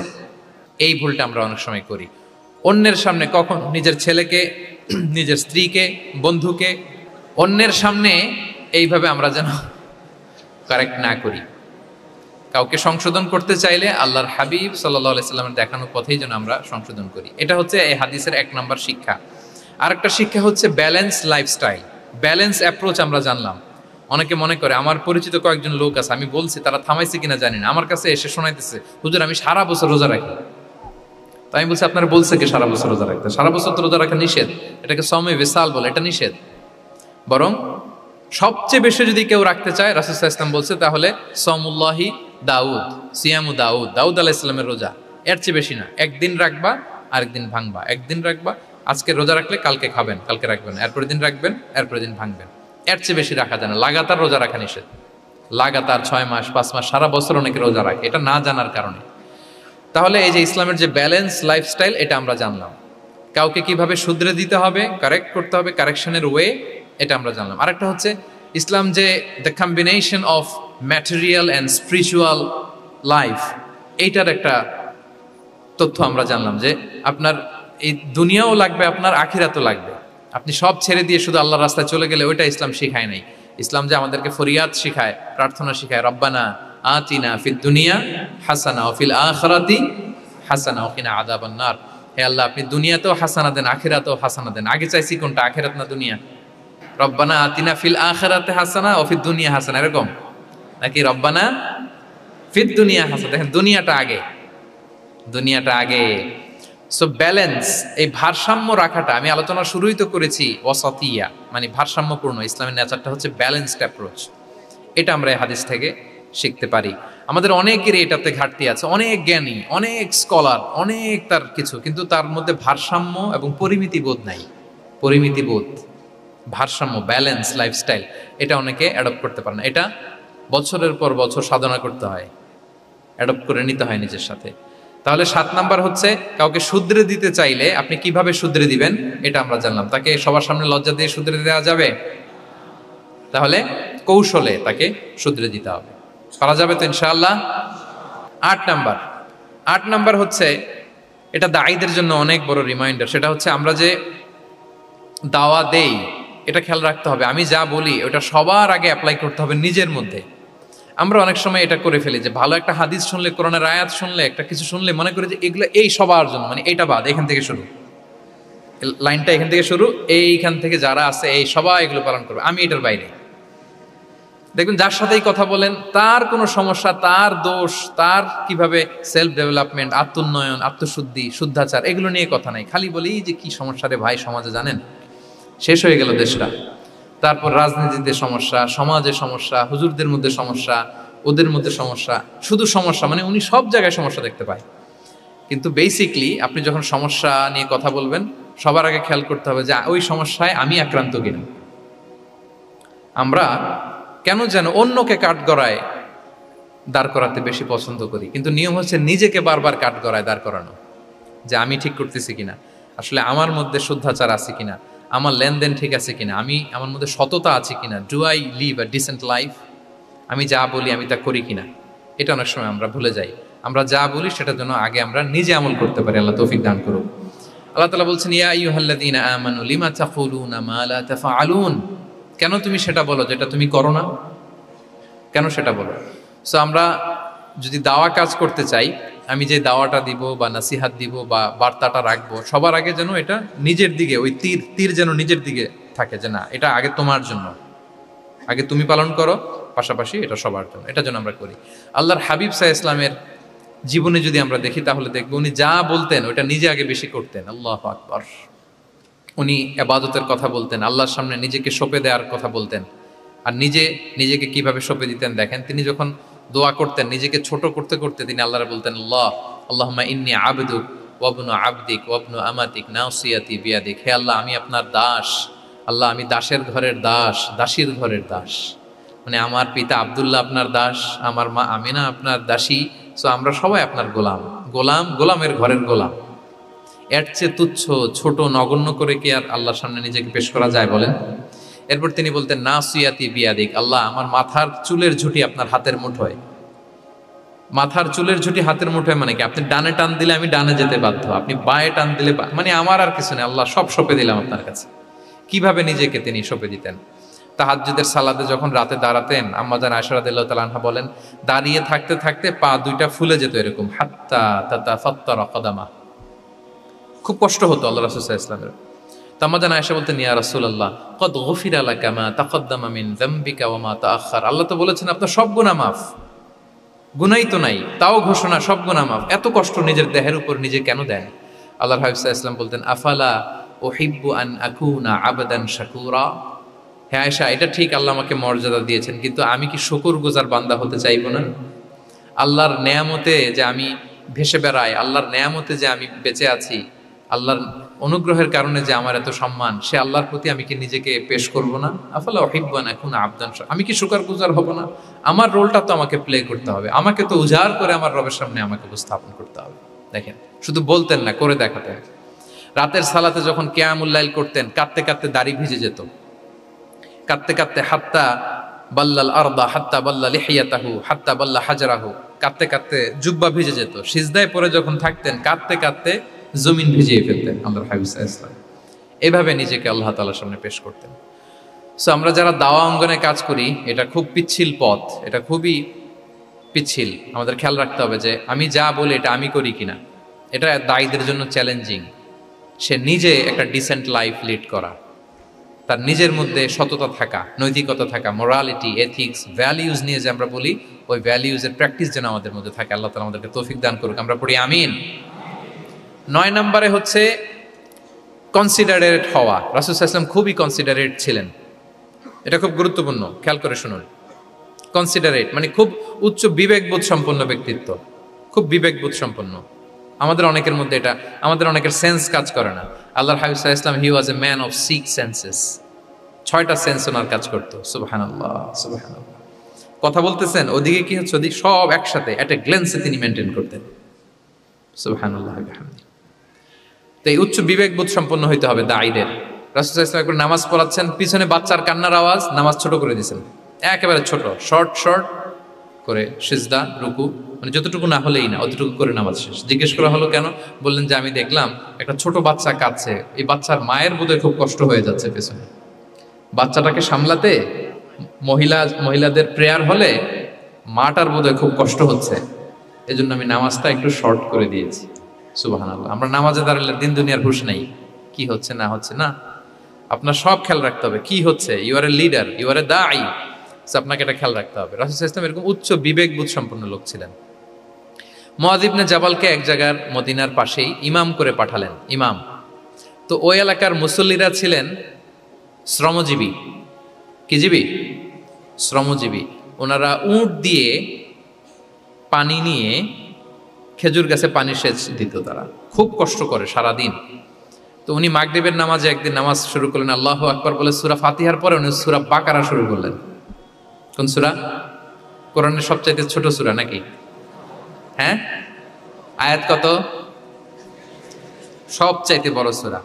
এই ভুলটা আমরা অনেক সময় করি। অন্যের সামনে, কখন নিজের ছেলেকে, নিজের স্ত্রীকে, বন্ধুকে, অন্যের সামনে এইভাবে আমরা যেন কারেক্ট না করি। কাউকে সংশোধন করতে চাইলে আল্লাহর হাবিব সাল্লাল্লাহু আলাইহি সাল্লামের দেখানো পথেই যেন আমরা সংশোধন করি। এটা হচ্ছে এই হাদিসের 1 নম্বর শিক্ষা। আরেকটা শিক্ষা হচ্ছে ব্যালেন্স লাইফস্টাইল, ব্যালেন্স অ্যাপ্রোচ। আমরা জানলাম, অনেকে মনে করে, আমার পরিচিত কয়েকজন লোক আছে, আমি বলছি, তারা থামাইছে কিনা জানি না, আমার কাছে এসে শোনাইতেছে, হুজুর আমি সারা বছর রোজা রাখি। তাই আমি বলছি, আপনারা বলছে কি সারা বছর রোজা রাখতে? সারা বছর তো রোজা রাখা নিষেধ, এটাকে সওমে বিসাল বলে, এটা নিষেধ। বরং সবচেয়ে বেশি যদি কেউ রাখতে চায়, রাসূল সাল্লাল্লাহু আলাইহি ওয়াসাল্লাম বলছে, তাহলে সওমুল্লাহি দাউদ, সিয়ামু দাউদ, দাউদ আলাইহিস সালামের রোজা। এর চেয়ে বেশি না। একদিন রাখবা, আরেকদিন ভাঙবা, একদিন রাখবা, আজকে রোজা রাখলে কালকে খাবেন, কালকে রাখবেন, এরপরের দিন রাখবেন, এরপরের দিন ভাঙবেন। এর চেয়ে বেশি রাখা যায় না। লাগাতার রোজা রাখা নিষেধ। লাগাতার 6 মাস, 5 মাস, সারা বছর অনেকে রোজা রাখে, এটা না জানার কারণে। তাহলে এই যে ইসলামের যে ব্যালেন্স লাইফস্টাইল, এটা আমরা জানলাম। কাউকে কিভাবে শুধরে দিতে হবে, কারেক্ট করতে হবে, কারেকশনের ওয়ে, এটা আমরা জানলাম। আরেকটা হচ্ছে ইসলাম যে the combination of material and spiritual life, এইটার একটা তথ্য আমরা জানলাম যে আপনার এই দুনিয়াও লাগবে, আপনার আখিরাতও লাগবে। আপনি সব ছেড়ে দিয়ে শুধু আল্লাহর রাস্তায় চলে গেলে ওইটা ইসলাম শিখায় নাই। ইসলাম যে আমাদেরকে ফরিয়াদ শিখায়, প্রার্থনা শিখায়, রব্বানা আতিনা ফিদ দুনিয়া হাসানা ওয়া ফিল আখিরাতি হাসানা ওয়া কিনা আযাবান নার। হে আল্লাহ, আপনি দুনিয়াতেও হাসানা দেন, আখিরাতেও হাসানা দেন। আগে চাইছি কোনটা, আখিরাত না দুনিয়া? রব্বানা আতিনা ফিল আখিরাতি হাসানা ওয়া ফিদ দুনিয়া হাসানা, এরকম নাকি রব্বানা ফিদ দুনিয়া হাসানা? দেখেন, দুনিয়াটা আগে, দুনিয়াটা আগে। সো ব্যালেন্স, এই ভারসাম্য রাখাটা, আমি আলোচনা শুরুই তো করেছি ওয়াসাতিয়া, মানে ভারসাম্যপূর্ণ। ইসলামের নেচারটা হচ্ছে ব্যালেন্সড অ্যাপ্রোচ। এটা আমরা এই হাদিস থেকে শিখতে পারি। আমাদের অনেকেরই এটাতে ঘাটতি আছে, অনেক জ্ঞানী, অনেক স্কলার, অনেক তার কিছু, কিন্তু তার মধ্যে ভারসাম্য এবং পরিমিতি বোধ নাই। পরিমিতি বোধ, ভারসাম্য, ব্যালেন্স লাইফস্টাইল, এটা অনেকে অ্যাডপ্ট করতে পারে না। এটা বছরের পর বছর সাধনা করতে হয়, অ্যাডপ্ট করে নিতে হয় নিজের সাথে। তাহলে 7 নাম্বার হচ্ছে, কাউকে শুধরে দিতে চাইলে আপনি কিভাবে শুধরে দিবেন, এটা আমরা জানলাম। তাকে সবার সামনে লজ্জা দিয়ে শুধরে দেওয়া যাবে? তাহলে কৌশলে তাকে শুধরে দিতে হবে। পারা যাবে তো ইনশাআল্লাহ? 8 নাম্বার হচ্ছে, এটা দায়ীদের জন্য অনেক বড় রিমাইন্ডার। সেটা হচ্ছে, আমরা যে দাওয়া দেই, এটা খেয়াল রাখতে হবে, আমি যা বলি ওটা সবার আগে অ্যাপ্লাই করতে হবে নিজের মধ্যে। আমরা অনেক সময় এটা করে ফেলি যে ভালো একটা হাদিস শুনলে, কোরআনের আয়াত শুনলে, একটা কিছু শুনলে মনে করি যে এগুলো এই সবার জন্য, মানে এটা বাদ, এখান থেকে শুরু, লাইনটা এখান থেকে শুরু, এইখান থেকে যারা আছে এই সবাই এগুলো পালন করবে, আমি এটার বাইরে। দেখবেন যার সাথেই কথা বলেন, তার কোনো সমস্যা, তার দোষ, তার কিভাবে সেলফ ডেভেলপমেন্ট, আত্মোন্নয়ন, আত্মশুদ্ধি, শুদ্ধাচার, এগুলো নিয়ে কথা নাই। খালি বলি যে কি সমস্যা রে ভাই সমাজে, জানেন, শেষ হয়ে গেল দেশটা। তারপর রাজনীতিতে সমস্যা, সমাজে সমস্যা, হুজুরদের মধ্যে সমস্যা, ওদের মধ্যে সমস্যা, শুধু সমস্যা, মানে উনি সব জায়গায় সমস্যা দেখতে পায়। কিন্তু বেসিকলি আপনি যখন সমস্যা নিয়ে কথা বলবেন, সবার আগে খেয়াল করতে হবে যে ওই সমস্যায় আমি আক্রান্ত কিনা। আমরা কেন যেন অন্যকে কাঠগড়ায় দাঁড় করাতে বেশি পছন্দ করি, কিন্তু নিয়ম হচ্ছে নিজেকে বারবার কাঠগড়ায় দাঁড় করানো। যে আমি ঠিক করতেছি কিনা, আসলে আমার মধ্যে শুদ্ধাচার আছে কিনা, আমার লেনদেন ঠিক আছে কিনা, আমার মধ্যে সততা আছে কিনা, do I live a decent life, আমি যা বলি আমি তা করি কিনা। এটা অনেক সময় আমরা ভুলে যাই। আমরা যা বলি সেটার জন্য আগে আমরা নিজে আমল করতে পারি। আল্লাহ তৌফিক দান করুন। আল্লাহ তাআলা বলছেন, ইয়া আইয়ুহাল্লাযীনা আমানু লিমা তাকুলুনা মা লা তাফআলুন, কেন তুমি সেটা বলো যেটা তুমি করো না, কেন সেটা বলো। সো আমরা যদি দাওয়া কাজ করতে চাই, আমি যে দাওয়াটা দিব বা নাসিহাত দিব বা বার্তাটা রাখবো, সবার আগে যেন এটা নিজের দিকে, ওই তীর যেন নিজের দিকে থাকে, যে না এটা আগে তোমার জন্য, আগে তুমি পালন করো, পাশাপাশি এটা সবার জন্য, এটা যেন আমরা করি। আল্লাহর হাবিব সাল্লাল্লাহু আলাইহি ইসলামের জীবনে যদি আমরা দেখি তাহলে দেখবো উনি যা বলতেন ওটা নিজে আগে বেশি করতেন। আল্লাহু আকবার। উনি ইবাদতের কথা বলতেন, আল্লাহর সামনে নিজেকে সঁপে দেওয়ার কথা বলতেন। আর নিজেকে কিভাবে সঁপে দিতেন দেখেন, তিনি যখন দোয়া করতেন নিজেকে ছোট করতে করতে তিনি আল্লাহরে বলতেন, আল্লাহুম্মা ইন্নী আবদুক ওয়া ইবনু আবদিক ওয়া ইবনু আমাতিক নাসিয়াতি বিয়াদিক, হে আল্লাহ আমি আপনার দাস, আল্লাহ আমি দাসের ঘরের দাস, দাসীর ঘরের দাস। মানে আমার পিতা আব্দুল্লাহ আপনার দাস, আমার মা আমিনা আপনার দাসী। সো আমরা সবাই আপনার গোলামের ঘরের গোলাম। এর চেয়ে তুচ্ছ, ছোট, নগণ্য করে কি আর আল্লাহর সামনে নিজেকে পেশ করা যায় বলেন? এরপর তিনি বলতেন, নাসিয়াতি বিয়াদিক, আল্লাহ আমার মাথার চুলের ঝুঁটি আপনার হাতের মুঠোয়। মাথার চুলের ঝুঁটি হাতের মুঠোয় মানে কি, আপনি ডানে টান দিলে আমি ডানে যেতে বাধ্য, আপনি বাঁয়ে টান দিলে মানে আমার আর কিছু নেই, আল্লাহ সব সঁপে দিলাম আপনার কাছে। কিভাবে নিজেকে তিনি সঁপে দিতেন? তাহাজ্জুদের সালাতে যখন রাতে দাঁড়াতেন, আম্মা জান আয়েশা রাদিয়াল্লাহু তাআলা আনহা বলেন, দাঁড়িয়ে থাকতে থাকতে পা দুইটা ফুলে যেত এরকম, হাত্তা তাতাফাত্তারা কদামা, খুব কষ্ট হতো আল্লাহ রাসূল সাল্লাল্লাহু আলাইহি ওয়াসাল্লামের। আম্মা জান আয়েশা বলতেন, ইয়া রাসূলুল্লাহ কদ গুফিরা লাকা মা তাকদ্দামা মিন যামবিকা ওয়া মা তাআখার, আল্লাহ তো বলেছেন আপনার সব গুনাহ মাফ, গুনাই তো নাই, তাও ঘোষণা সব গুনাহ মাফ, এত কষ্ট নিজের দেহের উপর নিজে কেন দেন? আল্লাহর হাবিব সাল্লাল্লাহু আলাইহি ওয়াসাল্লাম বলতেন, আফালা উহিব্বু আন আকুনা আবদান শাকুরা, হ্যাঁ আয়েশা এটা ঠিক, আল্লাহ আমাকে মর্যাদা দিয়েছেন, কিন্তু আমি কি শুকরগুজার বান্দা হতে চাইবো না? আল্লাহর নেয়ামতে যে আমি ভেসে বেড়াই, আল্লাহর নেয়ামতে যে আমি বেঁচে আছি, আল্লাহর অনুগ্রহের কারণে যে আমার এত সম্মান, সে আল্লাহর প্রতি আমি কি নিজেকে পেশ করব না? আফালা উহিব্বু আন আকুনা আবদান, আমি কি শুকরগুজার হব না? আমার রোলটা তো আমাকে প্লে করতে হবে, আমাকে তো উজাড় করে আমার রবের সামনে আমাকে উপস্থাপন করতে হবে। দেখেন, শুধু বলতেন না, করে দেখাতেন। রাতের সালাতে যখন কিয়ামুল লাইল করতেন, কাঁদতে কাঁদতে দাড়ি ভিজে যেত, কাঁদতে কাঁদতে হাত্তা বাল্লাল আরদা হাত্তা বাল্লা লিহিয়াতাহু হাত্তা বাল্লা হাজরাহু, কাঁদতে কাঁদতে জুব্বা ভিজে যেত। সিজদায় পরে যখন থাকতেন কাঁদতে কাঁদতে জমিন ভিজিয়ে ফেলতেন আল্লাহর হাবিব সাল্লাল্লাহু আলাইহি ওয়াসাল্লাম। এভাবে নিজেকে আল্লাহ তাআলার সামনে পেশ করতেন। সো আমরা যারা দাওয়া অঙ্গনে কাজ করি, এটা খুব পিচ্ছিল পথ, এটা খুবই পিচ্ছিল। আমাদের খেয়াল রাখতে হবে যে আমি যা বলি এটা আমি করি কিনা। এটা দায়ীদের জন্য চ্যালেঞ্জিং। সে নিজে একটা ডিসেন্ট লাইফ লিড করা, তার নিজের মধ্যে সততা থাকা, নৈতিকতা থাকা, মোরালিটি, এথিক্স, ভ্যালিউজ নিয়ে যে আমরা বলি, ওই ভ্যালিউজের প্র্যাকটিস যেন আমাদের মধ্যে থাকে। আল্লাহ তাআলা আমাদেরকে তৌফিক দান করুক, আমরা পড়ি আমিন। 9 নম্বরে হচ্ছে কনসিডারেট হওয়া। রাসূল সাল্লাল্লাহু আলাইহি ওয়াসাল্লাম খুবই কনসিডারেট ছিলেন, এটা খুব গুরুত্বপূর্ণ, খেয়াল করে শুনুন। কনসিডারেট মানে খুব উচ্চ বিবেকবোধ সম্পন্ন ব্যক্তিত্ব, খুব বিবেকবোধ সম্পন্ন। আমাদের অনেকের মধ্যে এটা, আমাদের অনেকের সেন্স কাজ করে না। আল্লাহর হাবিব সাল্লাল্লাহু আলাইহি ওয়াসাল্লাম, he was a man of 6 senses, 6টা সেন্স ওনার কাজ করতো। সুবহানাল্লাহ, সুবহানাল্লাহ। কথা বলতেছেন, ওদিকে কি হচ্ছে, ওদিকে সব একসাথে এট এ গ্ল্যান্সে তিনি মেনটেন করতেন। সুবহানাল্লাহ বিহামদি। তো এই উচ্চ বিবেকবোধ সম্পন্ন হইতে হবে দায়ীদের। রাসূল সাল্লাল্লাহু আলাইহি ওয়াসাল্লাম একবার নামাজ পড়াচ্ছেন, পিছনে বাচ্চার কান্নার আওয়াজ, নামাজ ছোট করে দিয়েছেন, একেবারে ছোট, শর্ট করে সিজদা, রুকু, মানে যতটুকু না হলেই না, অতটুকু করে নামাজ শেষ। জিজ্ঞেস করা হলো কেন? বললেন যে আমি দেখলাম একটা ছোট বাচ্চা কাঁদছে, এই বাচ্চার মায়ের বোধহয় খুব কষ্ট হয়ে যাচ্ছে পেছনে, বাচ্চাটাকে সামলাতে মহিলাদের প্রেয়ার হলে মাটার বোধহয় খুব কষ্ট হচ্ছে, এজন্য আমি নামাজটা একটু শর্ট করে দিয়েছি। সুবহানাল্লাহ। আমরা নামাজে দাঁড়ালে দিন দুনিয়ার হুঁশ নেই, কি হচ্ছে না হচ্ছে না, আপনার সব খেয়াল রাখতে হবে। কি হচ্ছে, you are a leader, you are a দাঈ, আপনাকে এটা খেয়াল রাখতে হবে। রাসূল সাল্লাল্লাহু আলাইহি ওয়াসাল্লাম এরকম উচ্চ বিবেকবোধ সম্পন্ন লোক ছিলেন। মুআয ইবনে জাবালকে এক জায়গার মদিনার পাশেই ইমাম করে পাঠালেন, ইমাম। তো ওই এলাকার মুসল্লিরা ছিলেন শ্রমজীবী। কি জীবী? শ্রমজীবী। ওনারা উট দিয়ে পানি নিয়ে খেজুর গাছে পানি সেচ দিত, তারা খুব কষ্ট করে সারাদিন। তো উনি মাগরিবের নামাজে একদিন নামাজ শুরু করলেন, আল্লাহু আকবার বলে সূরা ফাতিহার পরে উনি সূরা বাকারা শুরু করলেন। কোন সূরা? কোরআনের সবচাইতে ছোট সূরা নাকি? হ্যাঁ, আয়াত কত? সবচাইতে বড় সূরা।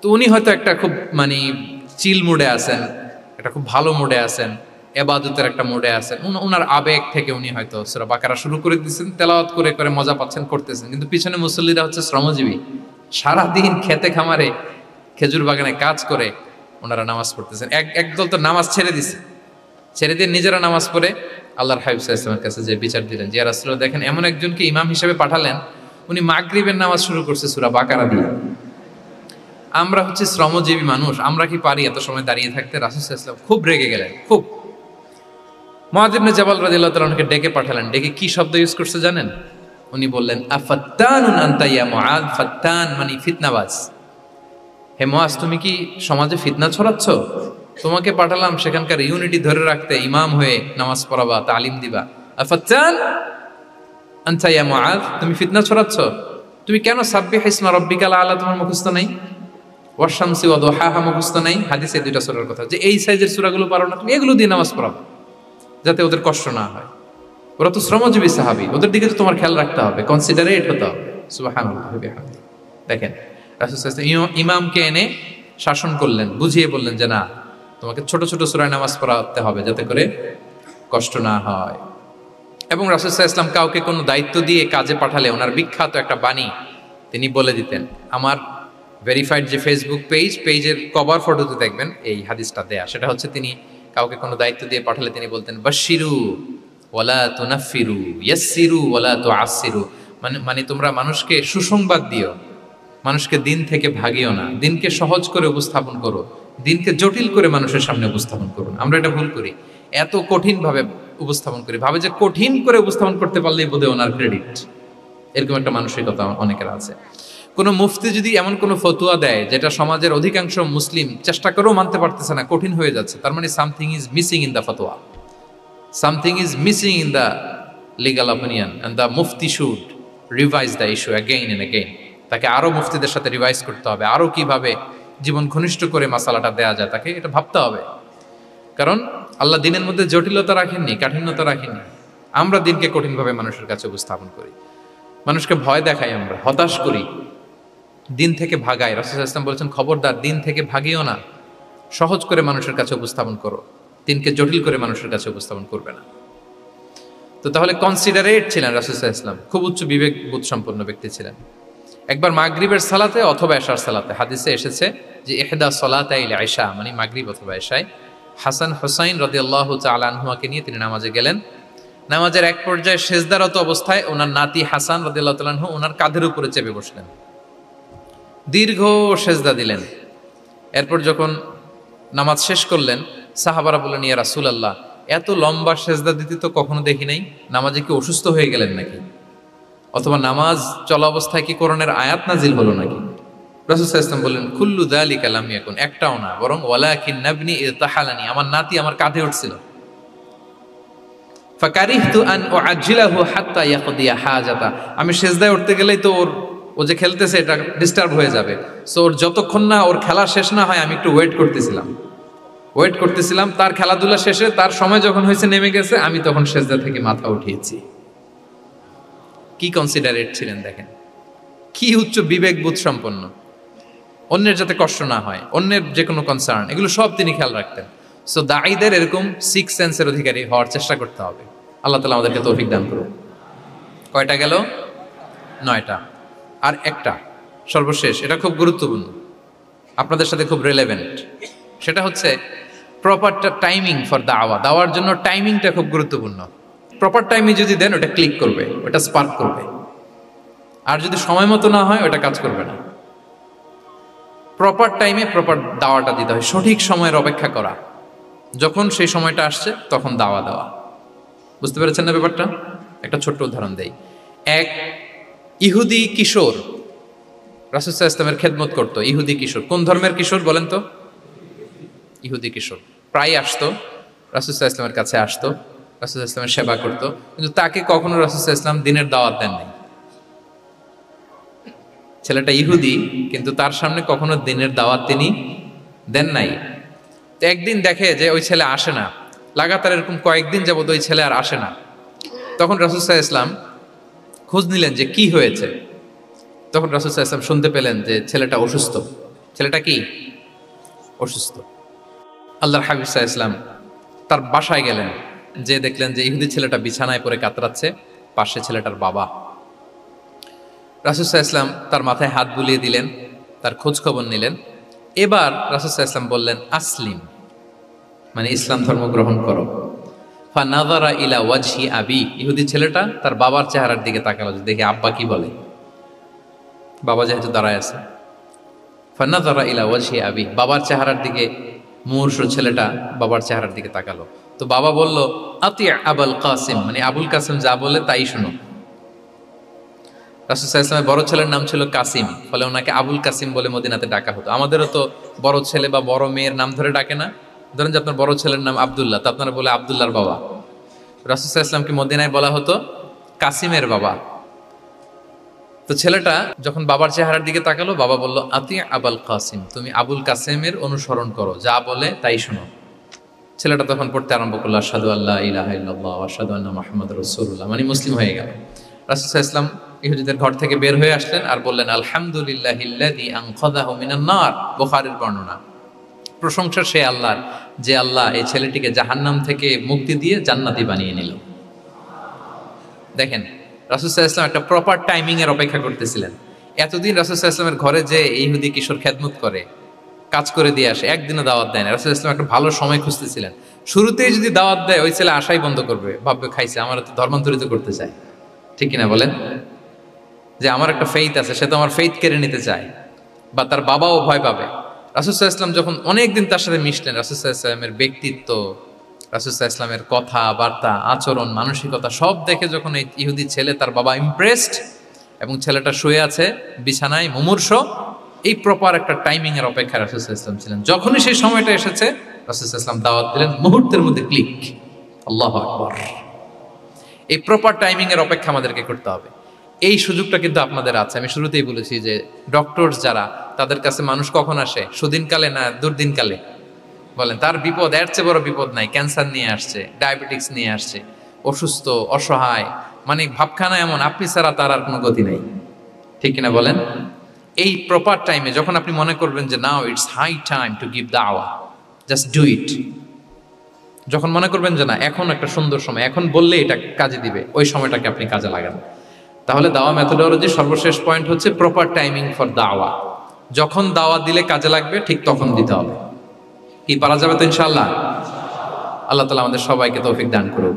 তো উনি হয়তো একটা খুব মানে চিল মুডে আছেন, একটা খুব ভালো মুডে আছেন, এবাদতের একটা মুডে আছেন, উনার আবেগ থেকে উনি হয়তো সূরা বাকারা শুরু করে দিচ্ছেন, তেলাওয়াত করে করে মজা পাচ্ছেন, করতেছেন। কিন্তু পিছনে মুসল্লিরা হচ্ছে শ্রমজীবী, সারাদিন খেতে খামারে খেজুর বাগানে কাজ করে ওনারা নামাজ পড়তেছেন। একদল তো নামাজ ছেড়ে দিছে, ছেড়ে দিয়ে নিজেরা নামাজ পড়ে আল্লাহর হাবিব সাল্লাল্লাহু আলাইহি ওয়াসাল্লামের কাছে যে বিচার দিলেন যে ইয়া রাসূলুল্লাহ, দেখেন এমন একজনকে ইমাম হিসেবে পাঠালেন, উনি মাগরিবের নামাজ শুরু করছে সূরা বাকারা দিয়ে। আমরা হচ্ছে শ্রমজীবী মানুষ, আমরা কি পারি এত সময় দাঁড়িয়ে থাকতে? রাসূল সাল্লাল্লাহু আলাইহি ওয়াসাল্লাম খুব রেগে গেলেন, খুব। মুআয ইবনে জাবাল রাদিয়াল্লাহু তাআলা ওনাকে ডেকে পাঠালেন। ডেকে কি শব্দ ইউজ করছে জানেন? উনি বললেন, আফাত্তানুন আনতা ইয়া মুআয। ফাত্তান মানে ফিতনাবাজ। হে মুআয, তুমি কি সমাজে ফিতনা ছড়াচ্ছ? তোমাকে পাঠালাম সেখানকার ইউনিটি ধরে রাখতে, ইমাম হয়ে নামাজ পড়াবা, তালিম দিবা। আফাত্তান আনতা ইয়া মুআয, তুমি ফিতনা ছড়াচ্ছ? তুমি কেন সাব্বিহ ইসমা রাব্বিকাল আলা তোমার মুখস্থ নাই? ওয়াশ শামসি ওয়া দুহাহা মুখস্থ নাই? হাদিসে দুইটা সূরার কথা, যে এই সাইজের সূরাগুলো পারো না, তুমি এগুলো দিয়ে নামাজ পড়াবো যাতে ওদের কষ্ট না হয়। ওরা তো শ্রমজীবী সাহাবী, ওদের দিকে তো তোমার খেয়াল রাখতে হবে, কনসিডারেট হতে হবে। সুবহানাল্লাহ ওয়া বিহামদিহি। দেখেন রাসূল সাল্লাল্লাহু আলাইহি ওয়াসাল্লাম ইমামকে এনে শাসন করলেন, বুঝিয়ে বললেন যে না, তোমাকে ছোট ছোট সূরায় নামাজ পড়াতে হবে যাতে করে কষ্ট না হয়। এবং রাসূল সাল্লাল্লাহু আলাইহি ওয়াসাল্লাম কাউকে কোনো দায়িত্ব দিয়ে কাজে পাঠালে ওনার বিখ্যাত একটা বাণী তিনি বলে দিতেন। আমার ভেরিফাইড যে ফেসবুক পেজের কভার ফটোতে দেখবেন এই হাদিসটা দেয়া। সেটা হচ্ছে তিনি কাউকে কোনো দায়িত্ব দিয়ে পাঠালে তিনি বলতেন, বাশশিরু ওয়ালা তুনাফফিরু, ইয়াসসিরু ওয়ালা তুআসসিরু। মানে তোমরা মানুষকে সুসংবাদ দিও, মানুষকে দিন থেকে ভাগিও না, দিনকে সহজ করে উপস্থাপন করো, দিনকে জটিল করে মানুষের সামনে উপস্থাপন করুন। আমরা এটা ভুল করি, এত কঠিন ভাবে উপস্থাপন করি, ভাবে যে কঠিন করে উপস্থাপন করতে পারলেই বোধহয় ওনার ক্রেডিট। এরকম একটা মানসিকতা অনেকের আছে। কোনো মুফতি যদি এমন কোনো ফতুয়া দেয় যেটা সমাজের অধিকাংশ মুসলিম চেষ্টা করেও মানতে পারতেছে না, কঠিন হয়ে যাচ্ছে, তার মানে something is missing in the fatwa, something is missing in the legal opinion, and the mufti should revise the issue again and again. তাকে আরো মুফতিদের সাথে রিভাইজ করতে হবে, আরো কিভাবে জীবন ঘনিষ্ঠ করে মাসালাটা দেয়া যায় তাকে এটা ভাবতে হবে। কারণ আল্লাহ দিনের মধ্যে জটিলতা রাখেননি, কাঠিন্যতা রাখেননি। আমরা দিনকে কঠিনভাবে মানুষের কাছে উপস্থাপন করি, মানুষকে ভয় দেখাই, আমরা হতাশ করি, দিন থেকে ভাগাই। রাসূল সাল্লাল্লাহু আলাইহি ওয়াসাল্লাম বলেছেন, খবরদার দিন থেকে ভাগিও না, সহজ করে মানুষের কাছে উপস্থাপন করো, দিনকে জটিল করে মানুষের কাছে উপস্থাপন করবে না। তো তাহলে কনসিডারেট ছিলেন রাসূল সাল্লাল্লাহু আলাইহি ওয়াসাল্লাম, খুব উচ্চ বিবেক বোধ সম্পন্ন ব্যক্তি ছিলেন। একবার মাগরিবের সালাতে অথবা এশার সালাতে হাদিসে এসেছে যে ইহদা সালাতাইল ইশা মানে মাগরিব অথবা এশায় হাসান হুসাইন রাদিয়াল্লাহু তাআলা আনহুমাকে নিয়ে তিনি নামাজে গেলেন। নামাজের এক পর্যায়ে সেজদারত অবস্থায় ওনার নাতি হাসান রাদিয়াল্লাহু তাআলা আনহু ওনার কাঁধের উপরে চেপে বসলেন, দীর্ঘ সেজদা দিলেন। এরপর যখন নামাজ শেষ করলেন, সাহাবারা বললেন, ইয়া রাসূলুল্লাহ, এত লম্বা সেজদা দিতে তো কখনো দেখি নাই, নামাজে কি অসুস্থ হয়ে গেলেন নাকি? অথবা নামাজ চলা অবস্থায় কি কোরআনের আয়াত নাজিল হলো নাকি? রাসূল সাল্লাল্লাহু আলাইহি ওয়াসাল্লাম বললেন, কুল্লু যালিকা লাম ইয়াকুন, একটাও না, বরং ওয়ালাকিন নাবনি ইতাহালানি, আমার নাতি আমার কাঁধে উঠছিল। ফাকারিহতু আন উআজ্জিলাহু হাত্তা ইয়াকদিয়া হাজাতা, আমি সেজদায় উঠতে গেলেই তো ও যে খেলতেছে এটা ডিস্টার্ব হয়ে যাবে, সো ওর যতক্ষণ না ওর খেলা শেষ না হয় আমি একটু ওয়েট করতেছিলাম। তার খেলাধুলা শেষে তার সময় যখন হয়েছে নেমে গেছে, আমি তখন সেজদা থেকে মাথা উঠিয়েছি। কি কনসিডারেট ছিলেন দেখেন, কি উচ্চ বিবেক বোধ সম্পন্ন, অন্যের যাতে কষ্ট না হয়, অন্যের যে কোনো কনসার্ন, এগুলো সব তিনি খেয়াল রাখতেন। সো দাঈদের এরকম সিক্স সেন্সের অধিকারী হওয়ার চেষ্টা করতে হবে। আল্লাহ তাআলা আমাদেরকে তৌফিক দান করুন। কয়টা গেল? 9টা। আর একটা সর্বশেষ, এটা খুব গুরুত্বপূর্ণ, আপনাদের সাথে খুব রিলেভেন্ট। সেটা হচ্ছে প্রপার টাইমিং ফর দাওয়ার জন্য টাইমিংটা খুব গুরুত্বপূর্ণ। প্রপার টাইমে যদি দেন ওটা ক্লিক করবে, ওটা স্পার্ক করবে। আর যদি সময় মতো না হয় ওটা কাজ করবে না। প্রপার টাইমে প্রপার দাওয়াটা দিতে হয়, সঠিক সময়ের অপেক্ষা করা, যখন সেই সময়টা আসছে তখন দাওয়া দেওয়া। বুঝতে পেরেছেন না ব্যাপারটা? একটা ছোট্ট উদাহরণ দেই। এক ইহুদি কিশোর রাসূল সাল্লাল্লাহু আলাইহি ওয়াসাল্লামের খেদমত করতো। ইহুদি কিশোর, কোন ধর্মের কিশোর বলেন তো? ইহুদি কিশোর। প্রায় আসতো রাসূল সাল্লাল্লাহু আলাইহি ওয়াসাল্লামের কাছে, আসতো রাসূল সাল্লাল্লাহু আলাইহি ওয়াসাল্লামের সেবা করতো, কিন্তু তাকে কখনো রাসূল সাল্লাল্লাহু আলাইহি ওয়াসাল্লাম দিনের দাওয়াত দেন নাই। ছেলেটা ইহুদি, কিন্তু তার সামনে কখনো দিনের দাওয়াত তিনি দেন নাই। তো একদিন দেখে যে ওই ছেলে আসে না, লাগাতার এরকম কয়েকদিন যাবত ওই ছেলে আর আসে না। তখন রাসূল সাল্লাল্লাহু আলাইহি ওয়াসাল্লাম খোঁজ নিলেন যে কি হয়েছে। তখন রাসূল সাল্লাল্লাহু আলাইহি ওয়াসাল্লাম শুনতে পেলেন যে ছেলেটা অসুস্থ। ছেলেটা কি অসুস্থ? আল্লাহর হাবিব সাল্লাল্লাহু আলাইহি ওয়াসাল্লাম তার বাসায় গেলেন, যে দেখলেন যে ইহুদি ছেলেটা বিছানায় পড়ে কাতরাচ্ছে, পাশে ছেলেটার বাবা। রাসূল সাল্লাল্লাহু আলাইহি ওয়াসাল্লাম তার মাথায় হাত বুলিয়ে দিলেন, তার খোঁজ খবর নিলেন। এবার রাসূল সাল্লাল্লাহু আলাইহি ওয়াসাল্লাম বললেন আসলিম, মানে ইসলাম ধর্ম গ্রহণ করো। ফানাযারা ইলা ওয়াজহি আবি, ইহুদি ছেলেটা তার বাবার চেহারার দিকে তাকালো যে দেখি আব্বা কি বলে। বাবা যেহেতু দাঁড়ায় আছে, ফানাযারা ইলা ওয়াজহি আবি, বাবার চেহারার দিকে মুমূর্ষু ছেলেটা বাবার চেহারার দিকে তাকালো। তো বাবা বলল আতি আবুল কাসিম, মানে আবুল কাসিম যা বলে তাই শুনো। রাসূল সাল্লাল্লাহু আলাইহি ওয়াসাল্লামের বড় ছেলের নাম ছিল কাসিম, ফলে ওনাকে আবুল কাসিম বলে মদিনাতে ডাকা হতো। আমাদেরও তো বড় ছেলে বা বড় মেয়ের নাম ধরে ডাকে না? ধরেন যে আপনার বড় ছেলের নাম আব্দুল্লাহ, তো আপনারা বলে আব্দুল্লাহর বাবা। রাসূল সাল্লাল্লাহু আলাইহি ওয়াসাল্লামকে মদিনায় বলা হতো কাসিমের বাবা। তো ছেলেটা যখন বাবার চেহারার দিকে তাকালো, বাবা বলল আতি আবুল কাসিম, তুমি আবুল কাসিমের অনুসরণ করো, যা বলে তাই শোনো। ছেলেটা তখন পড়তে আরম্ভ করলো আশহাদু আল্লা ইলাহা ইল্লাল্লাহ ওয়া আশহাদু আন্না মুহাম্মাদুর রাসূলুল্লাহ, মানে মুসলিম হয়ে গেল। রাসূল সাল্লাল্লাহু আলাইহি ওয়াসাল্লাম ইহুদিদের ঘর থেকে বের হয়ে আসলেন আর বললেন আলহামদুলিল্লাহিল্লাযী আনকাযাহু মিনান নার, বুখারীর বর্ণনা। প্রশংসা সে আল্লাহর, যে আল্লাহ এই ছেলেটিকে জাহান্নাম থেকে মুক্তি দিয়ে জান্নাতি বানিয়ে নিল। দেখেন রাসূল সাল্লাল্লাহু আলাইহি ওয়াসাল্লাম একটা প্রপার টাইমিং এর অপেক্ষা করতেছিলেন। এতদিন রাসূল সাল্লাল্লাহু আলাইহি ওয়াসাল্লামের ঘরে যে ইহুদি কিশোর খেদমত করে, কাজ করে দিয়ে আসে, একদিনও দাওয়াত দেয় না। রাসূল সাল্লাল্লাহু আলাইহি ওয়াসাল্লাম একটা ভালো সময় খুঁজতেছিলেন। শুরুতেই যদি দাওয়াত দেয়, ওই ছেলে আশাই বন্ধ করবে, ভাববে খাইছে, আমার তো ধর্মান্তরিত করতে চায়, ঠিক কিনা বলেন? যে আমার একটা ফেইথ আছে, সে তো আমার ফেইথ কেড়ে নিতে চায়, বা তার বাবাও ভয় পাবে। রাসূল সাল্লাল্লাহু আলাইহি ওয়াসাল্লাম যখন অনেকদিন তার সাথে মিশলেন, রাসূল সাল্লাল্লাহু আলাইহি ওয়াসাল্লামের ব্যক্তিত্ব, রাসূল সাল্লাল্লাহু আলাইহি ওয়াসাল্লামের কথা বার্তা, আচরণ, মানসিকতা সব দেখে যখন এই ইহুদি ছেলে, তার বাবা ইমপ্রেসড, এবং ছেলেটা শুয়ে আছে বিছানায় মুমূর্ষ, এই প্রপার একটা টাইমিং এর অপেক্ষায় রাসূল সাল্লাল্লাহু আলাইহি ওয়াসাল্লাম ছিলেন। যখনই সেই সময়টা এসেছে, রাসূল সাল্লাল্লাহু আলাইহি ওয়াসাল্লাম দাওয়াত দিলেন, মুহূর্তের মধ্যে ক্লিক। আল্লাহু আকবার। এই প্রপার টাইমিং এর অপেক্ষা আমাদেরকে করতে হবে। এই সুযোগটা কিন্তু আপনাদের আছে। আমি শুরুতেই বলেছি যে ডক্টরস যারা, তাদের কাছে মানুষ কখন আসে? সুদিনকালে না দুর্দিনকালে? বলেন, তার বিপদ, এর চেয়ে বড় বিপদ নাই। ক্যান্সার নিয়ে আসছে, ডায়াবেটিক্স নিয়ে আসছে, অসুস্থ, অসহায়, মানে ভাবখানা এমন, আপনি ছাড়া তার আর কোনো গতি নেই, ঠিক কিনা বলেন? এই প্রপার টাইমে যখন আপনি মনে করবেন যে now it's high time to give দাওয়া, জাস্ট ডু ইট। যখন মনে করবেন যে না এখন একটা সুন্দর সময়, এখন বললে এটা কাজে দিবে, ওই সময়টাকে আপনি কাজে লাগান। তাহলে দাওয়া মেথোডোলজির সর্বশেষ পয়েন্ট হচ্ছে প্রপার টাইমিং ফর দাওয়া। যখন দাওয়া দিলে কাজে লাগবে, ঠিক তখন দিতে হবে। কি পারা যাবে তো ইনশাআল্লাহ? আল্লাহ তাআলা আমাদের সবাইকে তৌফিক দান করুন।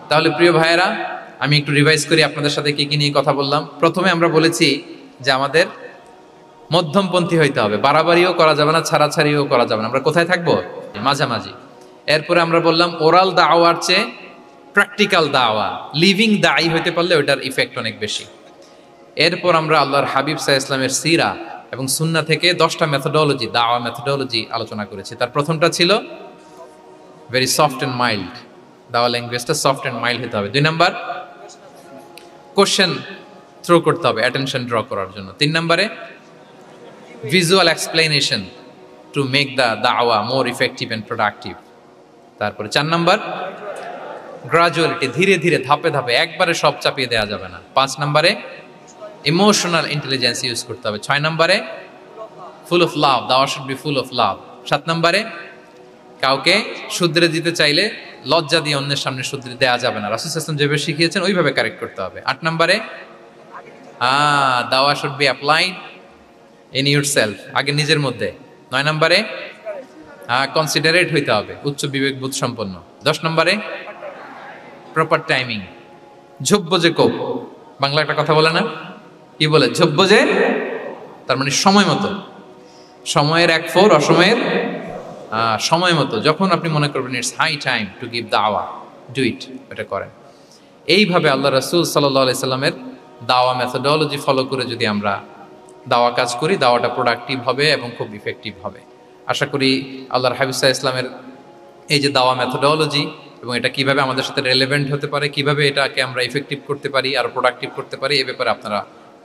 তাহলে প্রিয় ভাইয়েরা, আমি একটু রিভাইজ করি আপনাদের সাথে কি কি নিয়ে কথা বললাম। প্রথমে আমরা বলেছি যে আমাদের মধ্যমপন্থী হইতে হবে, বাড়াবাড়িও করা যাবে না, ছাড়াছাড়িও করা যাবে না। আমরা কোথায় থাকবো? মাঝামাঝি। এরপরে আমরা বললাম ওরাল দাওয়ার চেয়ে প্র্যাকটিক্যাল দাওয়া, লিভিং দায়ী হইতে পারলে ওইটার ইফেক্ট অনেক বেশি। এরপর আমরা আল্লাহর হাবিব সাল্লাল্লাহু আলাইহি ওয়াসাল্লামের সিরা এবং সুন্নাহ থেকে 10টা মেথোডোলজি, দাওয়া মেথোডোলজি আলোচনা করেছি। তার প্রথমটা ছিল ভেরি সফট অ্যান্ড মাইল্ড, দাওয়া ল্যাঙ্গুয়েজটা সফট অ্যান্ড মাইল্ড হতে হবে। 2 নাম্বার, কোশ্চেন থ্রো করতে হবে অ্যাটেনশন ড্র করার জন্য। 3 নম্বরে, visual explanation to make the দাওয়া মোর ইফেক্টিভ অ্যান্ড প্রোডাক্টিভ। তারপরে 4 নাম্বার, গ্রাজুয়ালিটি, ধীরে ধীরে, ধাপে ধাপে, একবারে সব চাপিয়ে দেওয়া যাবে না। 5 নম্বরে, ইমোশনাল ইন্টেলিজেন্স ইউজ করতে হবে। 6 নম্বরে, ফুল অফ লাভ, দাওয়া should be full of love. 7 নম্বরে, কাউকে শুধরে দিতে চাইলে লজ্জা দিয়ে অন্যের সামনে শুধরে দেওয়া যাবে না, রাসূল সাল্লাল্লাহু আলাইহি ওয়াসাল্লাম যেভাবে শিখিয়েছেন ওইভাবে কারেক্ট করতে হবে। 8 নম্বরে, দাওয়া should be applied in yourself, আগে নিজের মধ্যে। 9 নম্বরে, কনসিডারেট হইতে হবে, উচ্চ বিবেক বোধ সম্পন্ন। 10 নম্বরে, প্রপার টাইমিং, ঝোপবো যে কোপ, বাংলা একটা কথা বলে না, কি বলে? ঝোপবো যে, তার মানে সময় মতো, সময়ের 1/4, অসময়ের সময় মতো। যখন আপনি মনে করবেন it's high time to give দাওয়া, ডু ইট, এটা করেন। এইভাবে আল্লাহ রাসূল সাল্লাল্লাহু আলাইহি সাল্লামের দাওয়া মেথোডোলজি ফলো করে যদি আমরা দাওয়া কাজ করি, দাওয়াটা প্রোডাক্টিভ হবে এবং খুব ইফেক্টিভ হবে। আশা করি আল্লাহর হাবিব সাল্লাল্লাহু আলাইহি সাল্লামের এই যে দাওয়া মেথোডোলজি, এবং এটা কিভাবে আমাদের সাথে রেলেভেন্ট হতে পারে, কিভাবে এটাকে আমরা ইফেক্টিভ করতে পারি আর প্রোডাক্টিভ করতে পারি, এ ব্যাপারে আপনারা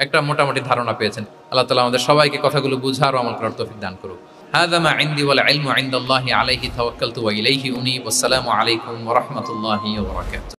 একটা মোটামুটি ধারণা পেয়েছেন। আল্লাহ তাআলা আমাদের সবাইকে কথাগুলো বুঝার ও আমল করার তৌফিক দান করুন। হাযা মা ইনদি ওয়াল ইলমু ইনদাল্লাহি আলাইহি তাওয়াক্কালতু ওয়া ইলাইহি উনীব। আসসালামু আলাইকুম ওয়া রাহমাতুল্লাহি ওয়া বারাকাতুহু।